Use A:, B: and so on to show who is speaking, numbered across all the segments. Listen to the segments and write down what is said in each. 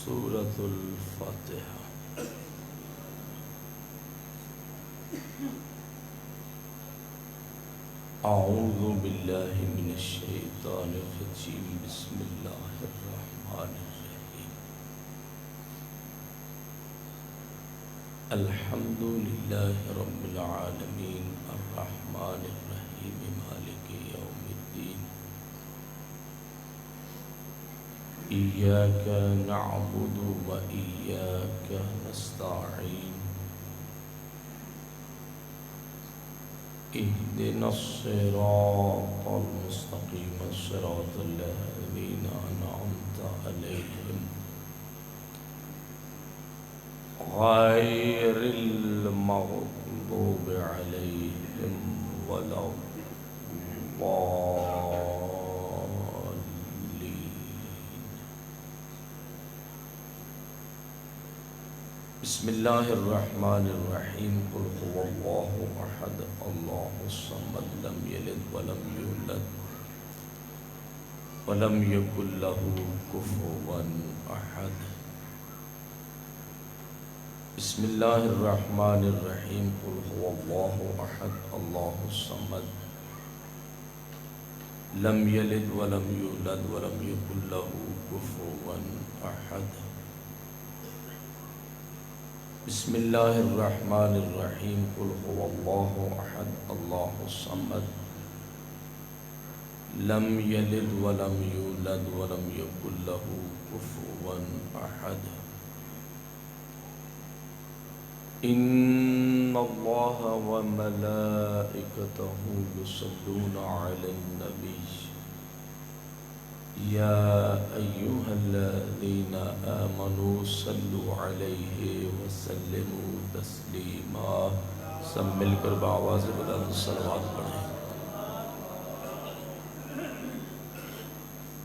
A: سورة الفاتحة. أعوذ بالله من الشيطان الرجيم. بسم الله الرحمن الرحيم. الحمد لله رب العالمين الرحمن الرحيم مالك يوم الدين. إياك نعبد وإياك نستعين. اهدنا الصراط المستقيم صراط الذين أنعمت عليهم غير المغضوب عليهم ولا الضالين. بسم الله الرحمن الرحيم. قل هو الله أحد الله الصمد لم يلد ولم يولد ولم يكن له كفوا أحد. بسم الله الرحمن الرحيم. قل هو الله أحد الله الصمد لم يلد ولم يولد ولم يكن له كفوا أحد. بسم الله الرحمن الرحيم. قل هو الله أحد الله الصمد لم يلد ولم يولد ولم يكن له كفوا أحد. إن الله وملائكته يصلون على النبي يا أيها الذين آمنوا صلوا عليه وسلموا تسلیما. سب مل کر بآواز بلند صلوات پڑھیں.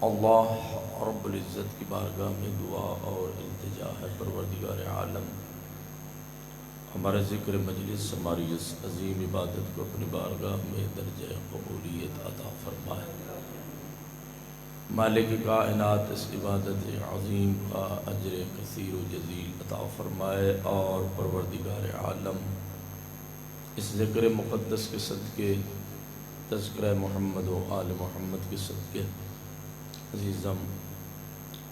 A: اللہ رب العزت کی بارگاہ میں دعا اور التجا ہے پروردگار عالم ہمارا ذکر مجلس ہماری اس عظیم عبادت کو اپنی بارگاہ میں درجہ قبولیت عطا فرمائے. مالک کائنات اس عبادت عظیم کا اجر کثیر و جزیل عطا فرمائے اور پروردگار عالم اس ذکر مقدس کے صدقے تذکرہ محمد و آل محمد کے صدقے عزیزم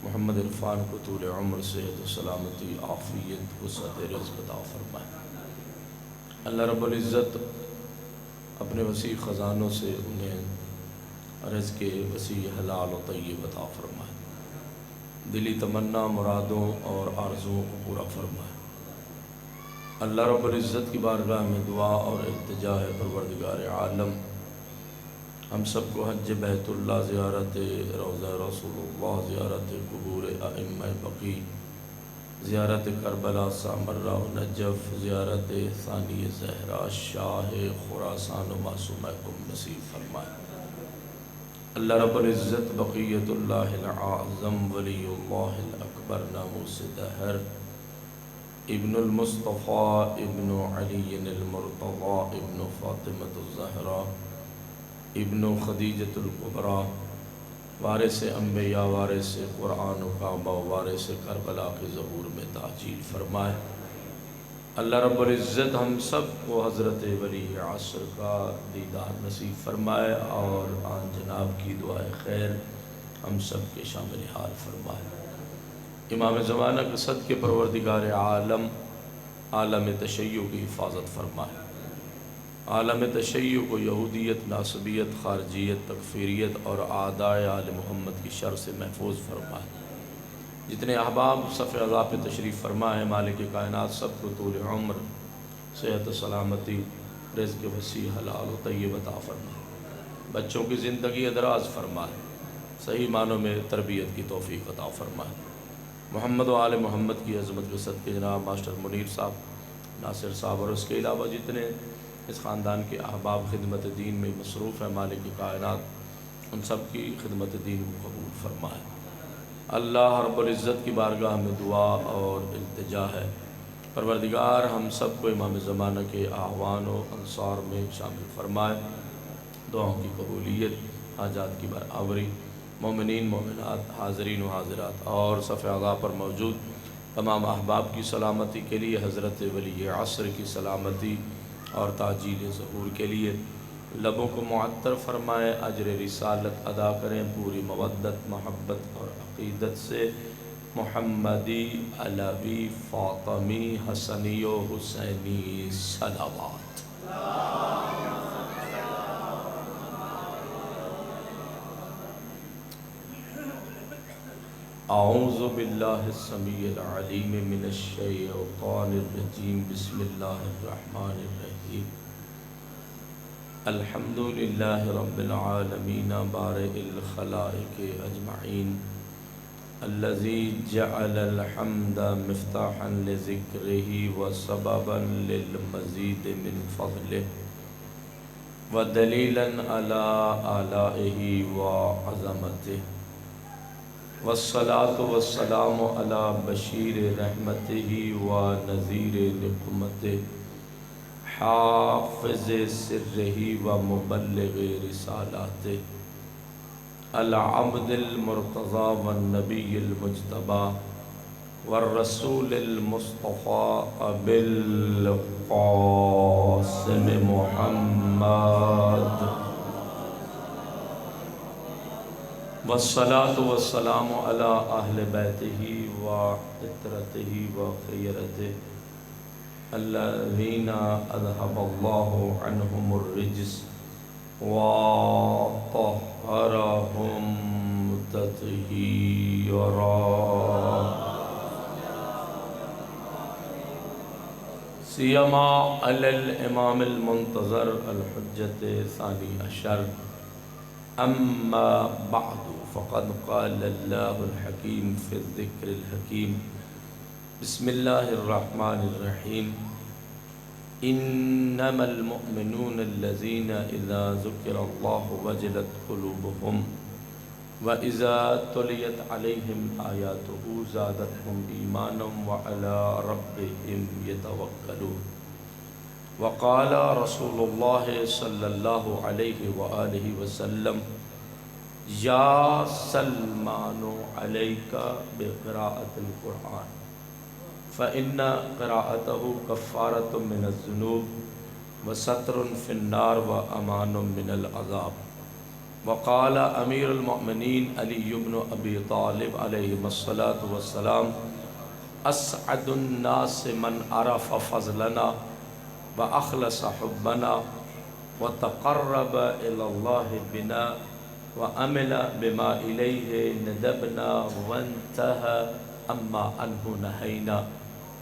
A: محمد عرفان کو طول عمر صحت و سلامتی عافیت وسعت رزق عطا فرمائے. اللہ رب العزت اپنے وسیع خزانوں سے انہیں رزق وسیع حلال و طیب عطا فرمائے. دلی تمنا مرادوں اور آرزوؤں کو پورا فرمائے. اللہ رب العزت کی بارگاہ میں دعا اور التجا ہے پروردگار عالم ہم سب کو حج بیت اللہ، زیارت روضہ رسول اللہ، زیارت قبور ائمہ بقیع، زیارت کربلا سامرہ و نجف، زیارت ثانی زہرا شاہ خراسان و معصومہ کو نصیب فرمائے. اللہ رب العزت بقیت اللہ العظم ولی اللہ الاکبر ناموس دہر ابن المصطفیٰ ابن علی المرتضیٰ ابن فاطمۃ الزہرا ابن خدیجۃ الکبریٰ وارث انبیاء وارث قرآن و کعبہ وارث کربلا کے ظہور میں تعجیل فرمائے. اللہ رب العزت ہم سب کو حضرت ولی عصر کا دیدار نصیب فرمائے اور آن جناب کی دعائے خیر ہم سب کے شامل حال فرمائے. امام زمانہ کے صدقے پروردگار عالم عالم تشیع کی حفاظت فرمائے. عالم تشیع کو یہودیت، ناصبیت، خارجیت، تکفیریت اور اعداء آل محمد کی شر سے محفوظ فرمائے. جتنے احباب صف عزا پہ تشریف فرما ہے مالک کائنات سب کو طول عمر صحت و سلامتی رزق وسیع حلال و طیب عطا فرمائے. بچوں کی زندگی دراز فرمائے. صحیح معنوں میں تربیت کی توفیق عطا فرمائے. محمد و آل محمد کی عظمت کے صدقے جناب ماسٹر منیر صاحب، ناصر صاحب اور اس کے علاوہ جتنے اس خاندان کے احباب خدمت دین میں مصروف ہیں مالک کائنات ان سب کی خدمت دین کو قبول فرمائے. اللہ رب العزت کی بارگاہ میں دعا اور التجا ہے پروردگار ہم سب کو امام زمانہ کے اعوان و انصار میں شامل فرمائے. دعاؤں کی قبولیت، حاجات کی برآوری، مومنین مومنات حاضرین و حاضرات اور صف اعضاء پر موجود تمام احباب کی سلامتی کے لیے حضرت ولی عصر کی سلامتی اور تعجیل ظہور کے لیے لبوں کو معطر فرمائے، اجر رسالت ادا کریں پوری مودت محبت اور عقیدت سے۔ محمدی علوی فاطمی حسنی و حسینی صلوات۔ اعوذ باللہ السمیع العلیم من الشیطان الرجیم، بسم اللہ الرحمن الرحیم۔ الحمد للہ رب العالمین بارئ الخلائق اجمعین، الذی جعل الحمد مفتاحا لذکرہ وسببا للمزید من فضلہ ودلیلا علی آلائہ وعظمتہ، والصلاة والسلام علی بشیر رحمتہ ونذیر نقمتہ، حافظ سرہ ومبلغ رسالاتہ، العبد المرتضی والنبی المجتبی والرسول المصطفى أبي القاسم محمد، والصلاة والسلام على أهل بيته وعترته وخيرته الذين أذهب الله عنهم الرجس وطهرهم تطهيرا، سيما على الإمام المنتظر الحجة ثاني عشر، أما بعد فقد قال الله الحكيم في الذكر الحكيم، بسم الله الرحمن الرحيم، إنما المؤمنون الذين إذا ذكر الله وجلت قلوبهم وإذا تليت عليهم آياته زادتهم إيمانا وعلى ربهم يتوكلون، وقال رسول الله صلى الله عليه وآله وسلم، يا سلمان عليك بقراءة القرآن فإن قراءته كفارة من الذنوب وستر في النار وأمان من العذاب، وقال أمير المؤمنين علي بن أبي طالب عليه الصلاة والسلام، أسعد الناس من عرف فضلنا وأخلص حبنا وتقرب إلى الله بنا وعمل بما إليه ندبنا وانتهى أما عنه نهينا،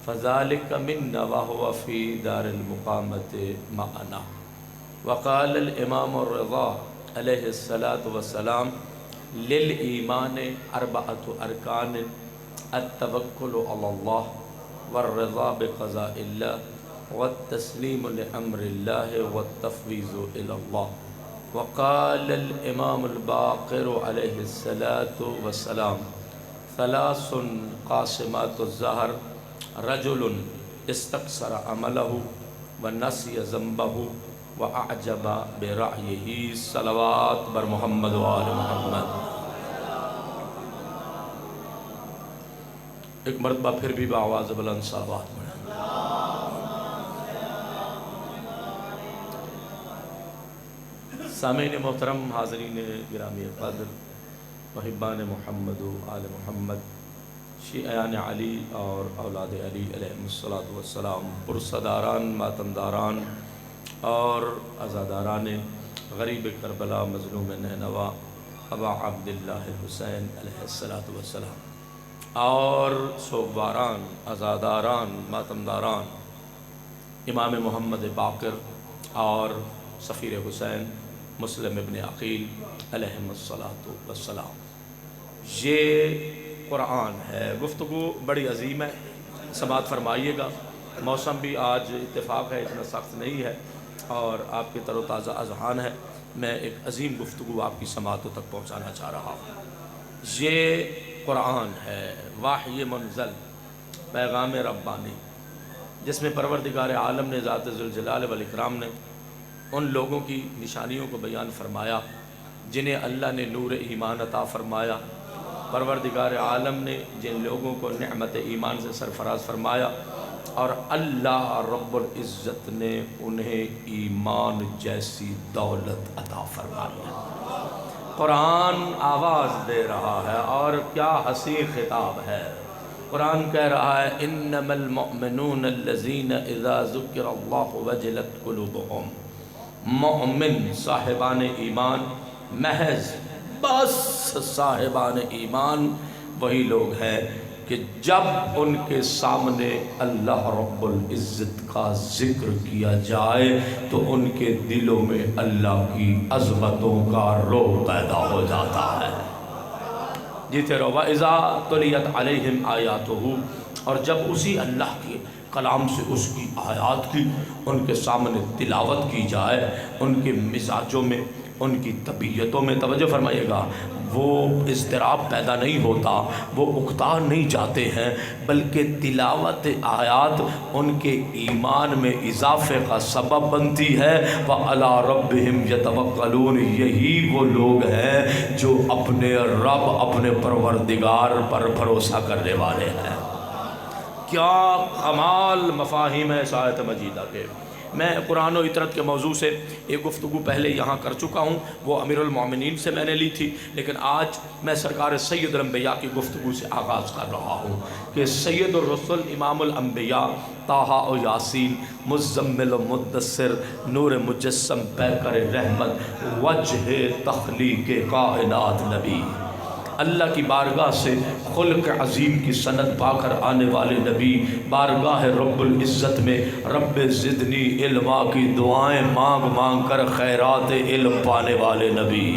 A: فذلك منا وهو في دار المقامة معنا، وقال الإمام الرضا عليه الصلاة والسلام، للإيمان أربعة أركان، التوكل على الله والرضا بقضاء الله والتسليم لأمر الله والتفويض إلى الله، وقال الإمام الباقر عليه الصلاة والسلام، ثلاث قاسمات الظهر، رجل استقصر عمله ونسي ذنبه وأعجب برأيه، صلوات بر محمد وآل محمد۔ ایک مرتبہ پھر بھی بآواز بلند صلوات پڑھیں۔ سامعین محترم، حاضرین گرامی قدر، محبان محمد و آل محمد، شیعیان علی اور اولاد علی علیہم السلام، پرصداران، ماتمداران اور عزاداران غریب کربلا، مظلوم نینوا، ابا عبداللہ حسین علیہ السلام، اور سوگواران، عزاداران، ماتمداران، امام محمد باقر اور سفیر حسین مسلم ابن عقیل علیہم السلام۔ یہ قرآن ہے۔ گفتگو بڑی عظیم ہے، سماعت فرمائیے گا۔ موسم بھی آج اتفاق ہے، اتنا سخت نہیں ہے اور آپ کی تر و تازہ اذہان ہے۔ میں ایک عظیم گفتگو آپ کی سماعتوں تک پہنچانا چاہ رہا ہوں۔ یہ قرآن ہے، وحی منزل، پیغام ربانی، جس میں پروردگار عالم نے، ذات ذوالجلال والاکرام نے ان لوگوں کی نشانیوں کو بیان فرمایا جنہیں اللہ نے نور ایمان عطا فرمایا، پروردگار عالم نے جن لوگوں کو نعمت ایمان سے سرفراز فرمایا، اور اللہ رب العزت نے انہیں ایمان جیسی دولت عطا فرمائی۔ قرآن آواز دے رہا ہے، اور کیا حسین خطاب ہے۔ قرآن کہہ رہا ہے انما المؤمنون الذین اذا ذکر اللہ وجلت قلوبہم، مومن صاحبان ایمان، محض بس صاحبان ایمان وہی لوگ ہیں کہ جب ان کے سامنے اللہ رب العزت کا ذکر کیا جائے تو ان کے دلوں میں اللہ کی عظمتوں کا روح پیدا ہو جاتا ہے۔ جیتے رہو وَإِذَا تُلِيَتْ عَلَيْهِمْ آیَاتُهُ، اور جب اسی اللہ کے کلام سے اس کی آیات کی ان کے سامنے تلاوت کی جائے، ان کے مزاجوں میں، ان کی طبیعتوں میں، توجہ فرمائیے گا، وہ اضطراب پیدا نہیں ہوتا، وہ اکتا نہیں جاتے ہیں، بلکہ تلاوت آیات ان کے ایمان میں اضافے کا سبب بنتی ہے۔ وَعَلَىٰ رَبِّهِمْ يَتَوَكَّلُونَ، یہی وہ لوگ ہیں جو اپنے رب، اپنے پروردگار پر بھروسہ کرنے والے ہیں۔ کیا کمال مفاہیم ہے اس آیت مجیدہ کے۔ میں قرآن و اطرت کے موضوع سے ایک گفتگو پہلے یہاں کر چکا ہوں، وہ امیر المومنین سے میں نے لی تھی، لیکن آج میں سرکار سید الانبیاء کی گفتگو سے آغاز کر رہا ہوں کہ سید الرسل امام الانبیاء طٰہٰ و یاسین، مزمل و مدثر، نور مجسم، پیکر رحمت، وجہ تخلیق کائنات نبی، اللہ کی بارگاہ سے خلق عظیم کی سند پا کر آنے والے نبی، بارگاہ رب العزت میں رب زدنی علما کی دعائیں مانگ مانگ کر خیرات علم پانے والے نبی،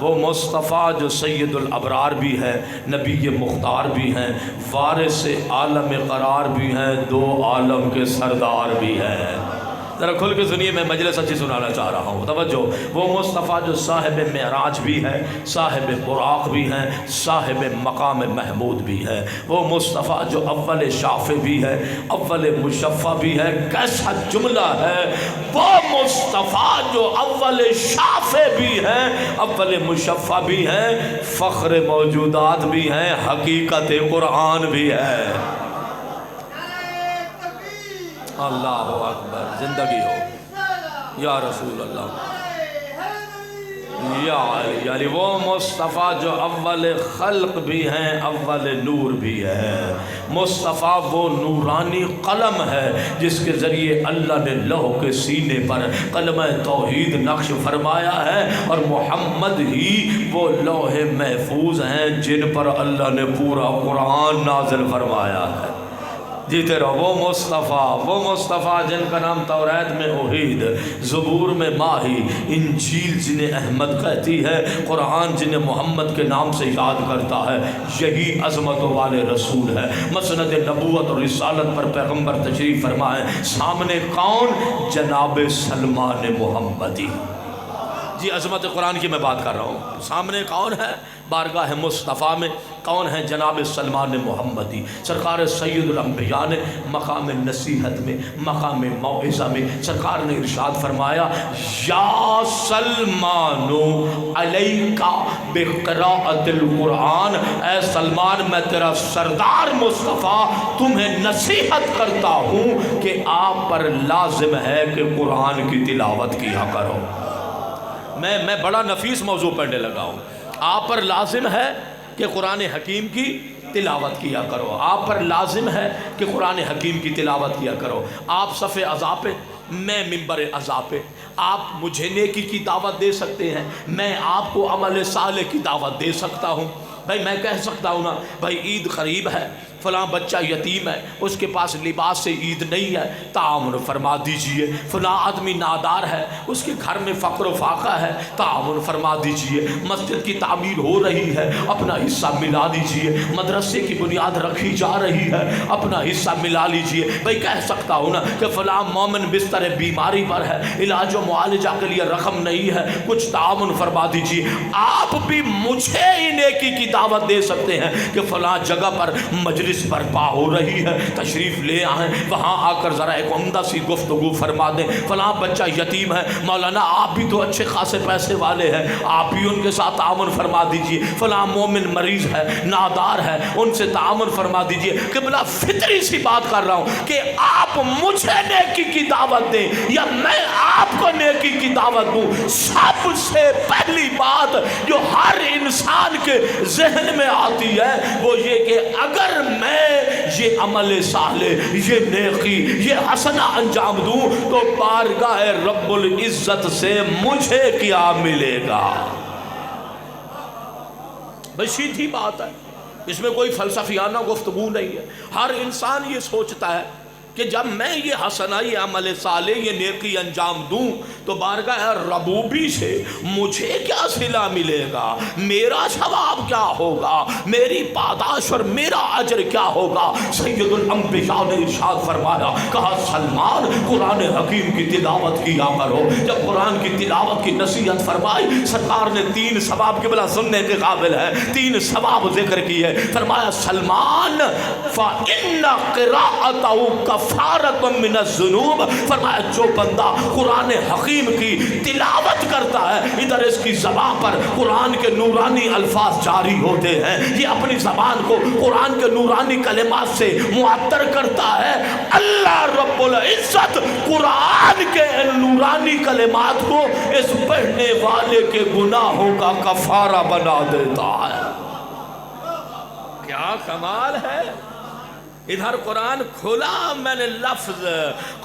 A: وہ مصطفیٰ جو سید الابرار بھی ہیں، نبی مختار بھی ہیں، وارث عالم قرار بھی ہیں، دو عالم کے سردار بھی ہیں۔ ذرا کھل کے سنیے، میں مجلس اچھی سنانا چاہ رہا ہوں، توجہ۔ وہ مصطفیٰ جو صاحب معراج بھی ہے، صاحب براق بھی ہیں، صاحب مقام محمود بھی ہے، وہ مصطفیٰ جو اول شافع بھی ہے، اول مشفع بھی ہے۔ کیسا جملہ ہے، وہ مصطفیٰ جو اول شافع بھی ہیں، اول مشفع بھی ہیں، فخر موجودات بھی ہیں، حقیقت قرآن بھی ہے۔ اللہ اکبر، زندگی ہو یا رسول اللہ، یا علی، وہ مصطفیٰ جو اول خلق بھی ہیں، اول نور بھی ہے۔ مصطفیٰ وہ نورانی قلم ہے جس کے ذریعے اللہ نے لوح کے سینے پر کلمہ توحید نقش فرمایا ہے، اور محمد ہی وہ لوح محفوظ ہیں جن پر اللہ نے پورا قرآن نازل فرمایا ہے۔ جیتے رہو، وہ مصطفیٰ جن کا نام توریت میں اوحید، زبور میں ماہی، انجیل جنہیں احمد کہتی ہے، قرآن جنہیں محمد کے نام سے یاد کرتا ہے، یہی عظمتوں والے رسول ہے۔ مسند نبوت اور رسالت پر پیغمبر تشریف فرمائے، سامنے کون؟ جناب سلمان محمدی۔ جی عظمت قرآن کی میں بات کر رہا ہوں، سامنے کون ہے؟ بارگاہ مصطفیٰ میں کون ہے؟ جناب سلمان محمدی، سرکار سید الانبیاء نے مقام نصیحت میں، مقام موعظہ میں سرکار نے ارشاد فرمایا، یا سلمان علیکا بقراءۃ القرآن، اے سلمان میں تیرا سردار مصطفیٰ تمہیں نصیحت کرتا ہوں کہ آپ پر لازم ہے کہ قرآن کی تلاوت کیا کرو۔ میں بڑا نفیس موضوع پڑھنے لگا ہوں۔ آپ پر لازم ہے کہ قرآن حکیم کی تلاوت کیا کرو، آپ پر لازم ہے کہ قرآن حکیم کی تلاوت کیا کرو۔ آپ صف عزا پہ، میں ممبر عزا پہ، آپ مجھے نیکی کی دعوت دے سکتے ہیں، میں آپ کو عمل صالح کی دعوت دے سکتا ہوں۔ بھائی میں کہہ سکتا ہوں نا، بھائی عید قریب ہے، فلاں بچہ یتیم ہے، اس کے پاس لباس سے عید نہیں ہے، تعاون فرما دیجئے۔ فلاں آدمی نادار ہے، اس کے گھر میں فقر و فاقہ ہے، تعاون فرما دیجئے۔ مسجد کی تعمیر ہو رہی ہے، اپنا حصہ ملا دیجئے۔ مدرسے کی بنیاد رکھی جا رہی ہے، اپنا حصہ ملا لیجئے۔ بھائی کہہ سکتا ہوں نا کہ فلاں مومن بستر بیماری پر ہے، علاج و معالجہ کے لیے رقم نہیں ہے، کچھ تعاون فرما دیجئے۔ آپ بھی مجھے ہی نیکی کی دعوت دے سکتے ہیں کہ فلاں جگہ پر مجلس مجلس برپا ہو رہی ہے، تشریف لے آئیں، وہاں آ کر ذرا ایک عمدہ سی گفتگو فرما دیں، فلاں بچہ یتیم ہے، مولانا آپ بھی تو اچھے خاصے پیسے والے ہیں، آپ بھی ان کے ساتھ تعاون فرما دیجئے، فلاں مومن مریض ہے، نادار ہے، ان سے تعاون فرما دیجئے۔ قبلہ فطری سی بات کر رہا ہوں کہ آپ مجھے نیکی کی دعوت دیں یا میں آپ کو نیکی کی دعوت دوں، سب سے پہلی بات جو ہر انسان کے ذہن میں آتی ہے وہ یہ کہ اگر میں یہ عمل صالح، یہ نیکی، یہ حسنہ انجام دوں تو بارگاہ رب العزت سے مجھے کیا ملے گا۔ بس سیدھی بات ہے، اس میں کوئی فلسفیانہ گفتگو نہیں ہے۔ ہر انسان یہ سوچتا ہے کہ جب میں یہ حسنہ، یہ عمل صالح، یہ نیکی انجام دوں تو بارگاہ ربوبی سے مجھے کیا صلہ ملے گا، میرا ثواب کیا ہوگا، میری پاداش اور میرا اجر کیا ہوگا۔ سید الانبیاء نے ارشاد فرمایا، کہا سلمان قرآن حکیم کی تلاوت کیا کرو۔ جب قرآن کی تلاوت کی نصیحت فرمائی، سرکار نے 3 ثواب کے بلا سننے کے قابل ہے، 3 ثواب ذکر کیے۔ فرمایا سلمان فَإِنَّ قِرَاءَتَهُ کفارۃ من الذنوب، فرمایا جو بندہ قرآن حکیم کی تلاوت کرتا ہے، ادھر اس کی زبان پر قرآن کے نورانی الفاظ جاری ہوتے ہیں، یہ اپنی زبان کو قرآن کے نورانی کلمات سے معطر کرتا ہے، اللہ رب العزت قرآن کے نورانی کلمات کو اس پڑھنے والے کے گناہوں کا کفارہ بنا دیتا ہے۔ کیا کمال ہے! ادھر قرآن کھلا، میں نے لفظ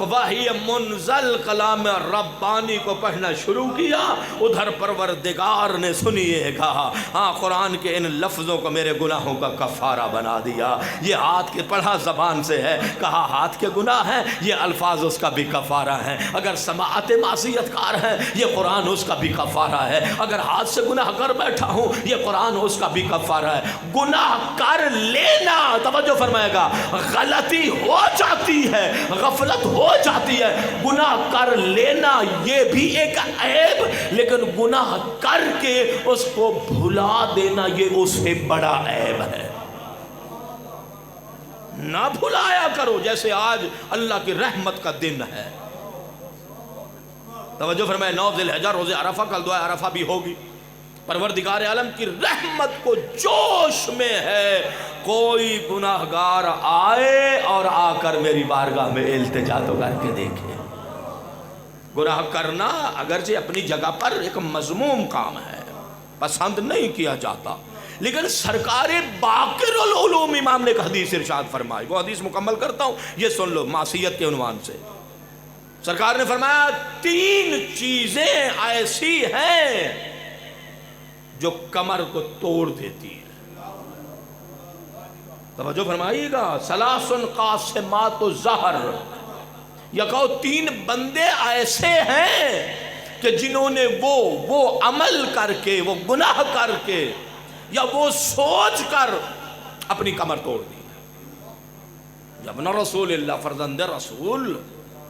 A: وحی منزل کلام ربانی کو پڑھنا شروع کیا، ادھر پروردگار نے سنیے کہا ہاں قرآن کے ان لفظوں کو میرے گناہوں کا کفارہ بنا دیا۔ یہ ہاتھ کے پڑھا زبان سے ہے، کہا ہاتھ کے گناہ ہیں، یہ الفاظ اس کا بھی کفارہ ہیں۔ اگر سماعت معصیت کار ہے، یہ قرآن اس کا بھی کفارہ ہے۔ اگر ہاتھ سے گناہ کر بیٹھا ہوں، یہ قرآن اس کا بھی کفارہ ہے۔ گناہ کر لینا، توجہ فرمائے گا، غلطی ہو جاتی ہے، غفلت ہو جاتی ہے، گناہ کر لینا یہ بھی ایک عیب، لیکن گناہ کر کے اس کو بھلا دینا یہ اس سے بڑا عیب ہے۔ نہ بھلایا کرو، جیسے آج اللہ کی رحمت کا دن ہے، توجہ فرمائے، 9 ذی الحجہ روز عرفہ، کل دعا عرفہ بھی ہوگی۔ پروردگار عالم کی رحمت کو جوش میں ہے، کوئی گناہگار آئے اور آ کر میری بارگاہ میں التجا تو کر کے دیکھے۔ گناہ کرنا اگرچہ اپنی جگہ پر ایک مذموم کام ہے، پسند نہیں کیا جاتا، لیکن سرکار باقر العلوم امام نے ایک حدیث ارشاد فرمائی، وہ حدیث مکمل کرتا ہوں، یہ سن لو معصیت کے عنوان سے۔ سرکار نے فرمایا 3 چیزیں ایسی ہیں جو کمر کو توڑ دیتی ہے۔ توجہ فرمائیے گا، ثلاث قاسمات الظہر، یا کہو 3 بندے ایسے ہیں کہ جنہوں نے وہ عمل کر کے، وہ گناہ کر کے، یا وہ سوچ کر اپنی کمر توڑ دی۔ ابن رسول اللہ، فرزند رسول،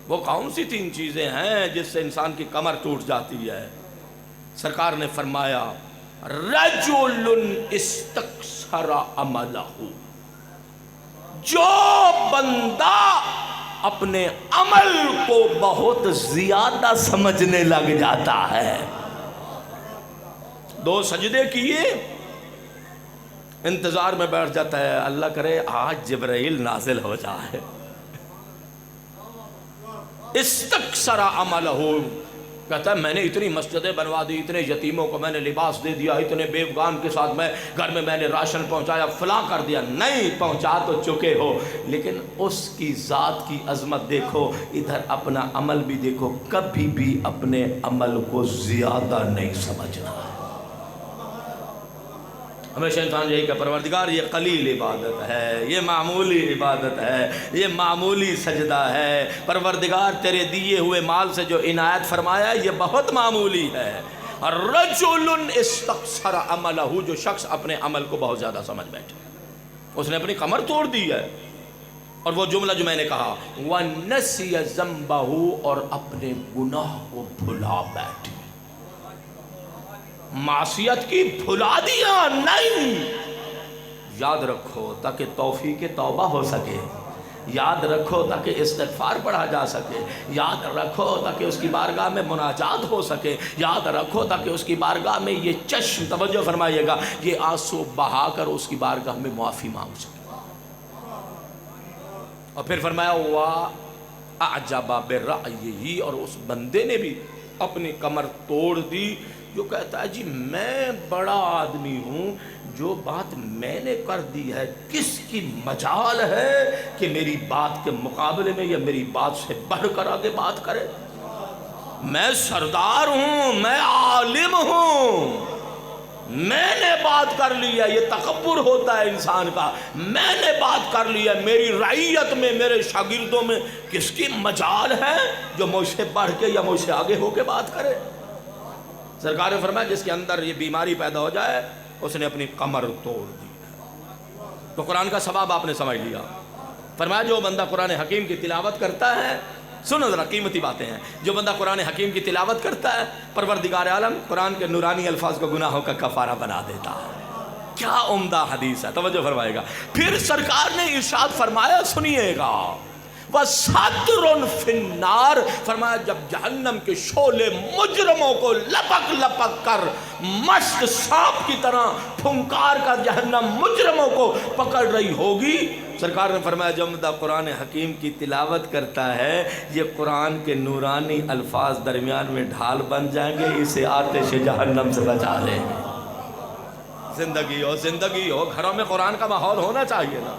A: وہ کون سی 3 چیزیں ہیں جس سے انسان کی کمر ٹوٹ جاتی ہے؟ سرکار نے فرمایا رجل استکثر عملہ، جو بندہ اپنے عمل کو بہت زیادہ سمجھنے لگ جاتا ہے۔ 2 سجدے کیے، انتظار میں بیٹھ جاتا ہے، اللہ کرے آج جبرائیل نازل ہو جائے۔ استکثر عملہ، کہتا ہے میں نے اتنی مسجدیں بنوا دی، اتنے یتیموں کو میں نے لباس دے دیا، اتنے بیوگان کے ساتھ میں گھر میں نے راشن پہنچایا، فلاں کر دیا۔ نہیں، پہنچا تو چکے ہو، لیکن اس کی ذات کی عظمت دیکھو، ادھر اپنا عمل بھی دیکھو، کبھی بھی اپنے عمل کو زیادہ نہیں سمجھنا۔ ہمیشہ انسان یہی کہ پروردگار یہ قلیل عبادت ہے، یہ معمولی عبادت ہے، یہ معمولی سجدہ ہے، پروردگار تیرے دیے ہوئے مال سے جو عنایت فرمایا یہ بہت معمولی ہے۔ رجل استکثر عملہ، جو شخص اپنے عمل کو بہت زیادہ سمجھ بیٹھے، اس نے اپنی کمر توڑ دی ہے۔ اور وہ جملہ جو میں نے کہا وَنَسِيَ ذَنبَهُ، اور اپنے گناہ کو بھلا بیٹھے، معصیت کی بھلا دیا نہیں، یاد رکھو تاکہ توفیق توبہ ہو سکے، یاد رکھو تاکہ استغفار پڑھا جا سکے، یاد رکھو تاکہ اس کی بارگاہ میں مناجات ہو سکے، یاد رکھو تاکہ اس کی بارگاہ میں یہ چشم، توجہ فرمائیے گا، یہ آنسو بہا کر اس کی بارگاہ میں معافی مانگ سکے۔ اور پھر فرمایا وَأَعْجَبَ بِرَأْيِهِ، اور اس بندے نے بھی اپنی کمر توڑ دی جو کہتا ہے جی میں بڑا آدمی ہوں، جو بات میں نے کر دی ہے کس کی مجال ہے کہ میری بات کے مقابلے میں یا میری بات سے بڑھ کر آگے بات کرے؟ میں سردار ہوں، میں عالم ہوں، میں نے بات کر لی ہے، یہ تکبر ہوتا ہے انسان کا، میں نے بات کر لی ہے، میری رعیت میں میرے شاگردوں میں کس کی مجال ہے جو مجھ سے بڑھ کے یا مجھ سے آگے ہو کے بات کرے؟ سرکار نے فرمایا جس کے اندر یہ بیماری پیدا ہو جائے اس نے اپنی کمر توڑ دی۔ تو قرآن کا ثواب آپ نے سمجھ لیا۔ فرمایا جو بندہ قرآن حکیم کی تلاوت کرتا ہے، سنو ذرا قیمتی باتیں ہیں، جو بندہ قرآن حکیم کی تلاوت کرتا ہے پروردگار عالم قرآن کے نورانی الفاظ کو گناہوں کا کفارہ بنا دیتا ہے۔ کیا عمدہ حدیث ہے، توجہ فرمائے گا۔ پھر سرکار نے ارشاد فرمایا، سنیے گا، وَسَطْرٌ فِي النَّارِ، فرمایا جب جہنم کے شعلے مجرموں کو لپک لپک کر مشک سانپ کی طرح پھنکار کر جہنم مجرموں کو پکڑ رہی ہوگی، سرکار نے فرمایا جو بندہ قرآن حکیم کی تلاوت کرتا ہے یہ قرآن کے نورانی الفاظ درمیان میں ڈھال بن جائیں گے، اسے آتش جہنم سے بچا لیں گے۔ زندگی ہو گھروں میں قرآن کا ماحول ہونا چاہیے نا،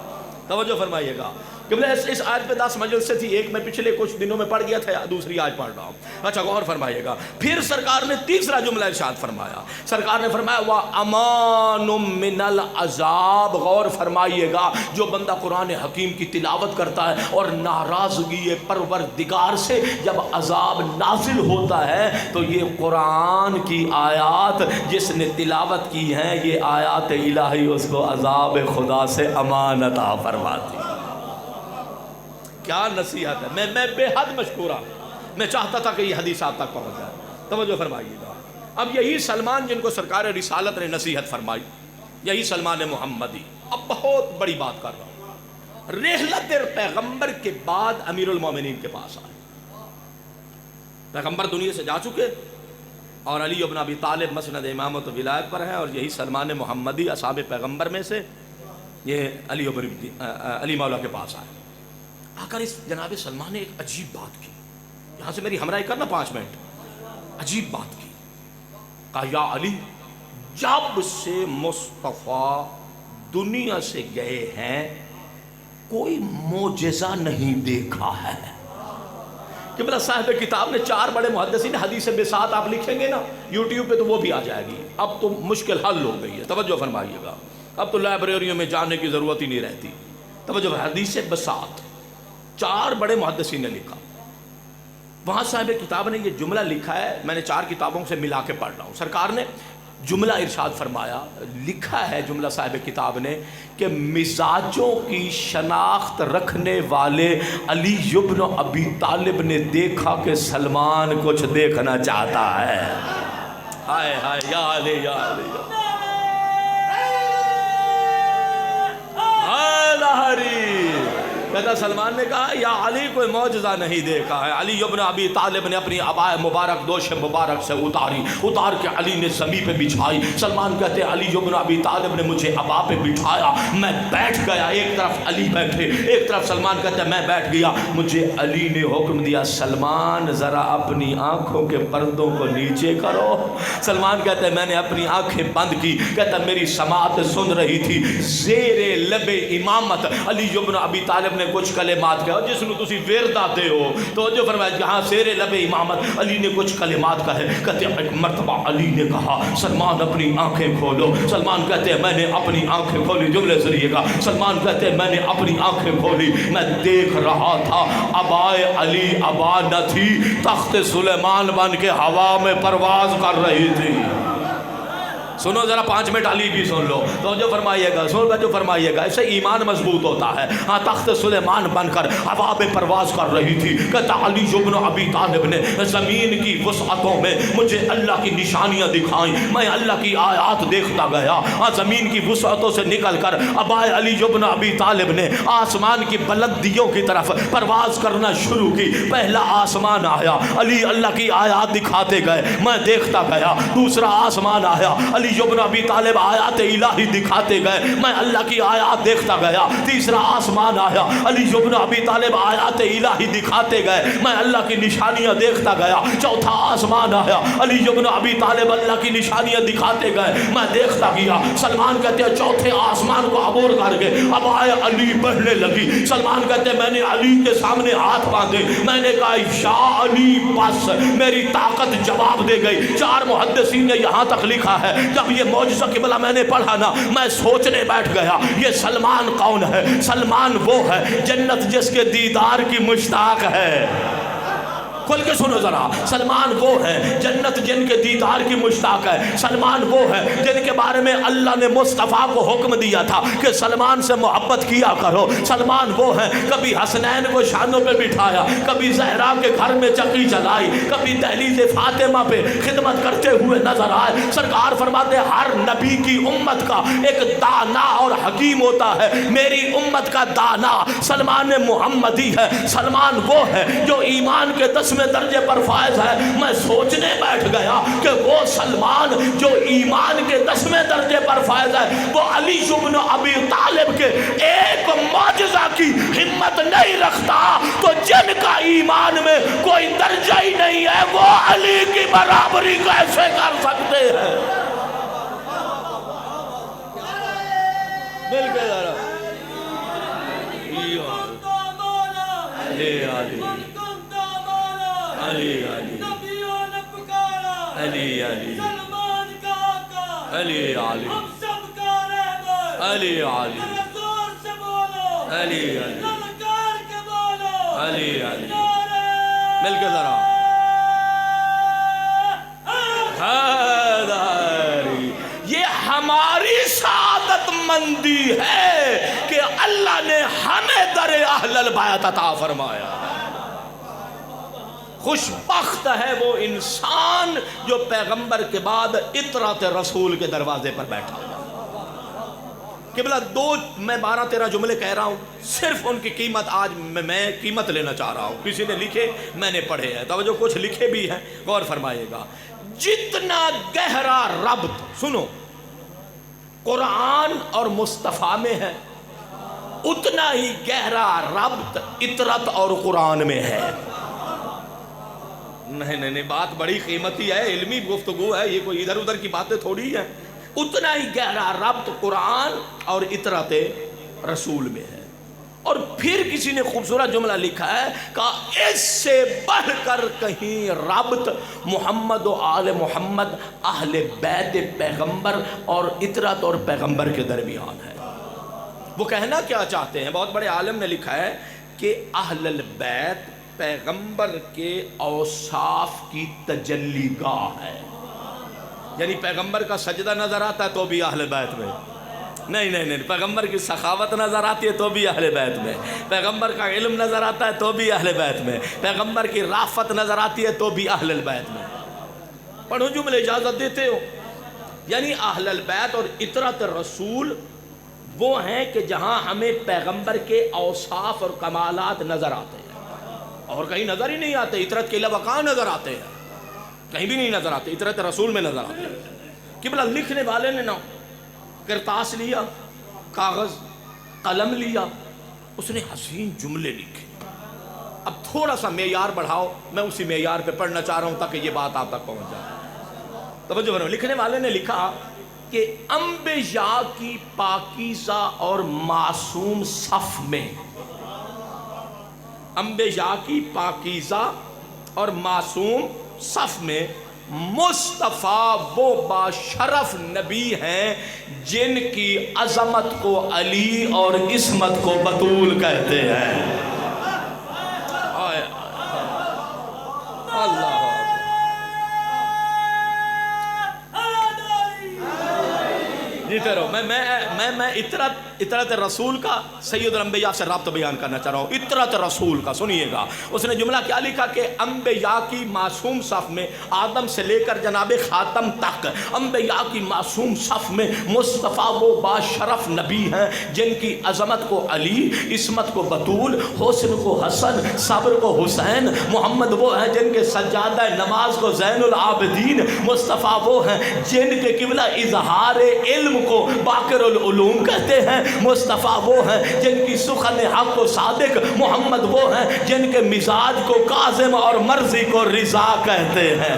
A: توجہ فرمائیے گا۔ اس آیت پہ 10 مجلس سے تھی، ایک میں پچھلے کچھ دنوں میں پڑھ گیا تھا، دوسری آج پڑھ رہا ہوں۔ اچھا غور فرمائیے گا۔ پھر سرکار نے تیسرا جملہ ارشاد فرمایا، سرکار نے فرمایا وَأَمَانٌ مِّنَ الْعَذَابِ، غور فرمائیے گا جو بندہ قرآن حکیم کی تلاوت کرتا ہے اور ناراضگی پروردگار سے جب عذاب نازل ہوتا ہے تو یہ قرآن کی آیات جس نے تلاوت کی ہیں یہ آیات الہی اس کو عذاب خدا سے امان عطا فرماتی۔ کیا نصیحت ہے، میں بے حد مشکورہ، میں چاہتا تھا کہ یہ حدیث آپ تک پہنچ جائے، توجہ فرمائیے گا۔ اب یہی سلمان جن کو سرکار رسالت نے نصیحت فرمائی، یہی سلمان محمدی، اب بہت بڑی بات کر رہا ہوں، رحلت پیغمبر کے بعد امیر المومنین کے پاس آئے۔ پیغمبر دنیا سے جا چکے اور علی ابن ابی طالب مسند امامت و ولایت پر ہیں، اور یہی سلمان محمدی اصحاب پیغمبر میں سے یہ علی مولا کے پاس آئے۔ آ کر اس جناب سلمان نے ایک عجیب بات کی، یہاں سے میری ہمراہی کرنا 5 منٹ، عجیب بات کی، کہا یا علی جب سے مصطفیٰ دنیا سے گئے ہیں کوئی معجزہ نہیں دیکھا ہے۔ کہ بلا صاحب کتاب نے 4 بڑے محدثین حدیث بساط آپ لکھیں گے نا یوٹیوب پہ تو وہ بھی آ جائے گی، اب تو مشکل حل ہو گئی ہے، توجہ فرمائیے گا، اب تو لائبریریوں میں جانے کی ضرورت ہی نہیں رہتی، توجہ حدیث بساط 4 بڑے محدثین نے لکھا، وہاں صاحب کتاب نے یہ جملہ لکھا ہے، میں نے 4 کتابوں سے ملا کے پڑھ رہا ہوں، سرکار نے جملہ ارشاد فرمایا، لکھا ہے جملہ صاحب کتاب نے کہ مزاجوں کی شناخت رکھنے والے علی ابن ابی طالب نے دیکھا کہ سلمان کچھ دیکھنا چاہتا ہے۔ ہائے ہائے یا علی یا علی کہتا سلمان نے کہا یا علی کوئی معجزہ نہیں دیکھا ہے۔ علی ابن ابی طالب نے اپنی عباء مبارک دوش مبارک سے اتار کے علی نے زمین پہ بچھائی۔ سلمان کہتے علی ابن ابی طالب نے مجھے عباء پہ بٹھایا، میں بیٹھ گیا، ایک طرف علی بیٹھے، ایک طرف سلمان کہتے میں بیٹھ گیا، مجھے علی نے حکم دیا سلمان ذرا اپنی آنکھوں کے پردوں کو نیچے کرو۔ سلمان کہتے میں نے اپنی آنکھیں بند کی، کہتا میری سماعت سن رہی تھی، زیر لب امامت علی ابن ابی طالب نے کچھ کلمات کہا جس میں تسی ورد آتے ہو، تو جو فرمایا جہاں زیر لب امامت علی نے کچھ کلمات کہے، کہتے ایک مرتبہ علی نے کہا سلمان اپنی آنکھیں کھولو۔ سلمان کہتے ہیں میں نے اپنی آنکھیں کھولی، جملے ذریعے کا سلمان کہتے ہیں میں نے اپنی آنکھیں کھولی، میں دیکھ رہا تھا عبائے علی عبا نہ تھی، تخت سلیمان بن کے ہوا میں پرواز کر رہی تھی۔ سنو ذرا 5 منٹ علی بھی سن لو تو جو فرمائیے گا اسے ایمان مضبوط ہوتا ہے. ہاں تخت سلیمان بن کر ہوا میں پرواز کر رہی تھی کہ علی بن ابی طالب نے زمین کی وسعتوں میں مجھے اللہ کی نشانیاں دکھائیں. میں اللہ کی آیات دیکھتا گیا. ہاں زمین کی وسعتوں سے نکل کر ابائے علی بن ابی طالب نے آسمان کی بلندیوں کی طرف پرواز کرنا شروع کی. پہلا آسمان آیا, علی اللہ کی آیات دکھاتے گئے, میں دیکھتا گیا. دوسرا آسمان آیا, علی بن ابی طالب آیات الہی دکھاتے گئے, میں اللہ کی آیات دیکھتا گیا. تیسرا آسمان آیا, علی بن ابی طالب آیات الہی دکھاتے گئے, میں اللہ کی نشانیاں دیکھتا گیا. چوتھا آسمان آیا, علی بن ابی طالب اللہ کی نشانیاں دکھاتے گئے, میں دیکھتا گیا. سلمان کہتے ہیں چوتھے آسمان کو عبور کر کے اب آیا علی بڑھنے لگی. سلمان کہتے ہیں میں نے علی کے سامنے ہاتھ باندھے, میں نے کہا یا علی بس, میری طاقت جواب دے گئی. 4 محدثین نے یہاں تک لکھا ہے جب یہ معجزہ قبلہ میں نے پڑھا نا میں سوچنے بیٹھ گیا یہ سلمان کون ہے. سلمان وہ ہے جنت جس کے دیدار کی مشتاق ہے. کھل کے سنو ذرا, سلمان وہ ہے جنت جن کے دیدار کی مشتاق ہے. سلمان وہ ہے جن کے بارے میں اللہ نے مصطفیٰ کو حکم دیا تھا کہ سلمان سے محبت کیا کرو. سلمان وہ ہے کبھی حسنین کو شانوں پہ بٹھایا, کبھی زہرا کے گھر میں چکی چلائی, کبھی دہلیز فاطمہ پہ خدمت کرتے ہوئے نظر آئے. سرکار فرماتے ہر نبی کی امت کا ایک دانا اور حکیم ہوتا ہے, میری امت کا دانا سلمان محمدی ہے. سلمان وہ ہے جو ایمان کے 10 درجے پر فائز ہے. میں سوچنے بیٹھ گیا کہ وہ سلمان جو ایمان کے 10ویں درجے پر فائز ہے وہ علی بن ابی طالب کے ایک معجزہ کی ہمت نہیں رکھتا تو جن کا ایمان میں کوئی درجہ ہی نہیں ہے وہ علی کی برابری کیسے کر سکتے ہیں. مل کے ذرا علی علی علی علی
B: نبیوں نے پکارا,
A: علی علی
B: سلمان کا آقا,
A: علی علی
B: ہم سب کا رہبر,
A: علی علی
B: ذرا زور سے بولو,
A: علی علی
B: للکار کے بولو,
A: علی علی
B: نعرہ
A: مل کے ذرا حیدری. یہ ہماری سعادت مندی ہے کہ اللہ نے ہمیں در اہل البیت عطا فرمایا. خوش بخت ہے وہ انسان جو پیغمبر کے بعد اطرات رسول کے دروازے پر بیٹھا ہوا. قبلہ 2 میں 12-13 جملے کہہ رہا ہوں, صرف ان کی قیمت آج میں قیمت لینا چاہ رہا ہوں. کسی نے لکھے, میں نے پڑھے ہیں, توجہ کچھ لکھے بھی ہیں, غور فرمائیے گا. جتنا گہرا ربط سنو قرآن اور مصطفیٰ میں ہے اتنا ہی گہرا ربط اطرت اور قرآن میں ہے. نہیں بات بڑی قیمتی ہے, علمی گفتگو ہے, یہ کوئی ادھر ادھر کی باتیں تھوڑی ہیں. اتنا ہی گہرا ربط قرآن اور اطرت رسول میں ہے. اور پھر کسی نے خوبصورت جملہ لکھا ہے کہ اس سے بڑھ کر کہیں ربط محمد و آل محمد اہل بیت پیغمبر اور اطرت اور پیغمبر کے درمیان ہے. وہ کہنا کیا چاہتے ہیں, بہت بڑے عالم نے لکھا ہے کہ اہل البیت پیغمبر کے اوصاف کی تجلی گاہ ہے. یعنی پیغمبر کا سجدہ نظر آتا ہے تو بھی اہل بیت میں, نہیں, پیغمبر کی سخاوت نظر آتی ہے تو بھی اہل بیت میں, پیغمبر کا علم نظر آتا ہے تو بھی اہل بیت میں, پیغمبر کی رافت نظر آتی ہے تو بھی اہل البیت میں. پڑھو جملے اجازت دیتے ہو. یعنی اہل البیت اور اطرت رسول وہ ہیں کہ جہاں ہمیں پیغمبر کے اوصاف اور کمالات نظر آتے ہیں, اور کہیں نظر ہی نہیں آتے. اطرت کے علاوہ کہاں نظر آتے ہیں, کہیں بھی نہیں نظر آتے, اطرت رسول میں نظر آتے ہیں. قبلہ لکھنے والے نے نا کرتاس لیا, کاغذ قلم لیا, اس نے حسین جملے لکھے. اب تھوڑا سا معیار بڑھاؤ, میں اسی معیار پہ پڑھنا چاہ رہا ہوں تاکہ یہ بات آپ تک پہنچ جائے. توجہ کرو, لکھنے والے نے لکھا کہ انبیاء کی پاکیزہ اور معصوم صف میں, انبیاء کی پاکیزہ اور معصوم صف میں مصطفیٰ وہ باشرف نبی ہیں جن کی عظمت کو علی اور عصمت کو بطول کہتے ہیں. اللہ میں اطرت رسول کا سید الانبیاء سے رابطہ بیان کرنا چاہ رہا ہوں. اطرت رسول کا سنیے گا. اس نے جملہ کیا لکھا کہ انبیاء کی معصوم صف میں آدم سے لے کر جناب خاتم تک انبیاء کی معصوم صف میں مصطفیٰ وہ باشرف نبی ہیں جن کی عظمت کو علی، عصمت کو بطول، حسن کو حسن، صبر کو حسین. محمد وہ ہیں جن کے سجادہ نماز کو زین العابدین. مصطفیٰ وہ ہیں جن کے قبلہ اظہار علم کو باقر العلوم کہتے ہیں. مصطفیٰ وہ ہیں جن کی سخن حق کو صادق. محمد وہ ہیں جن کے مزاج کو کاظم اور مرضی کو رضا کہتے ہیں.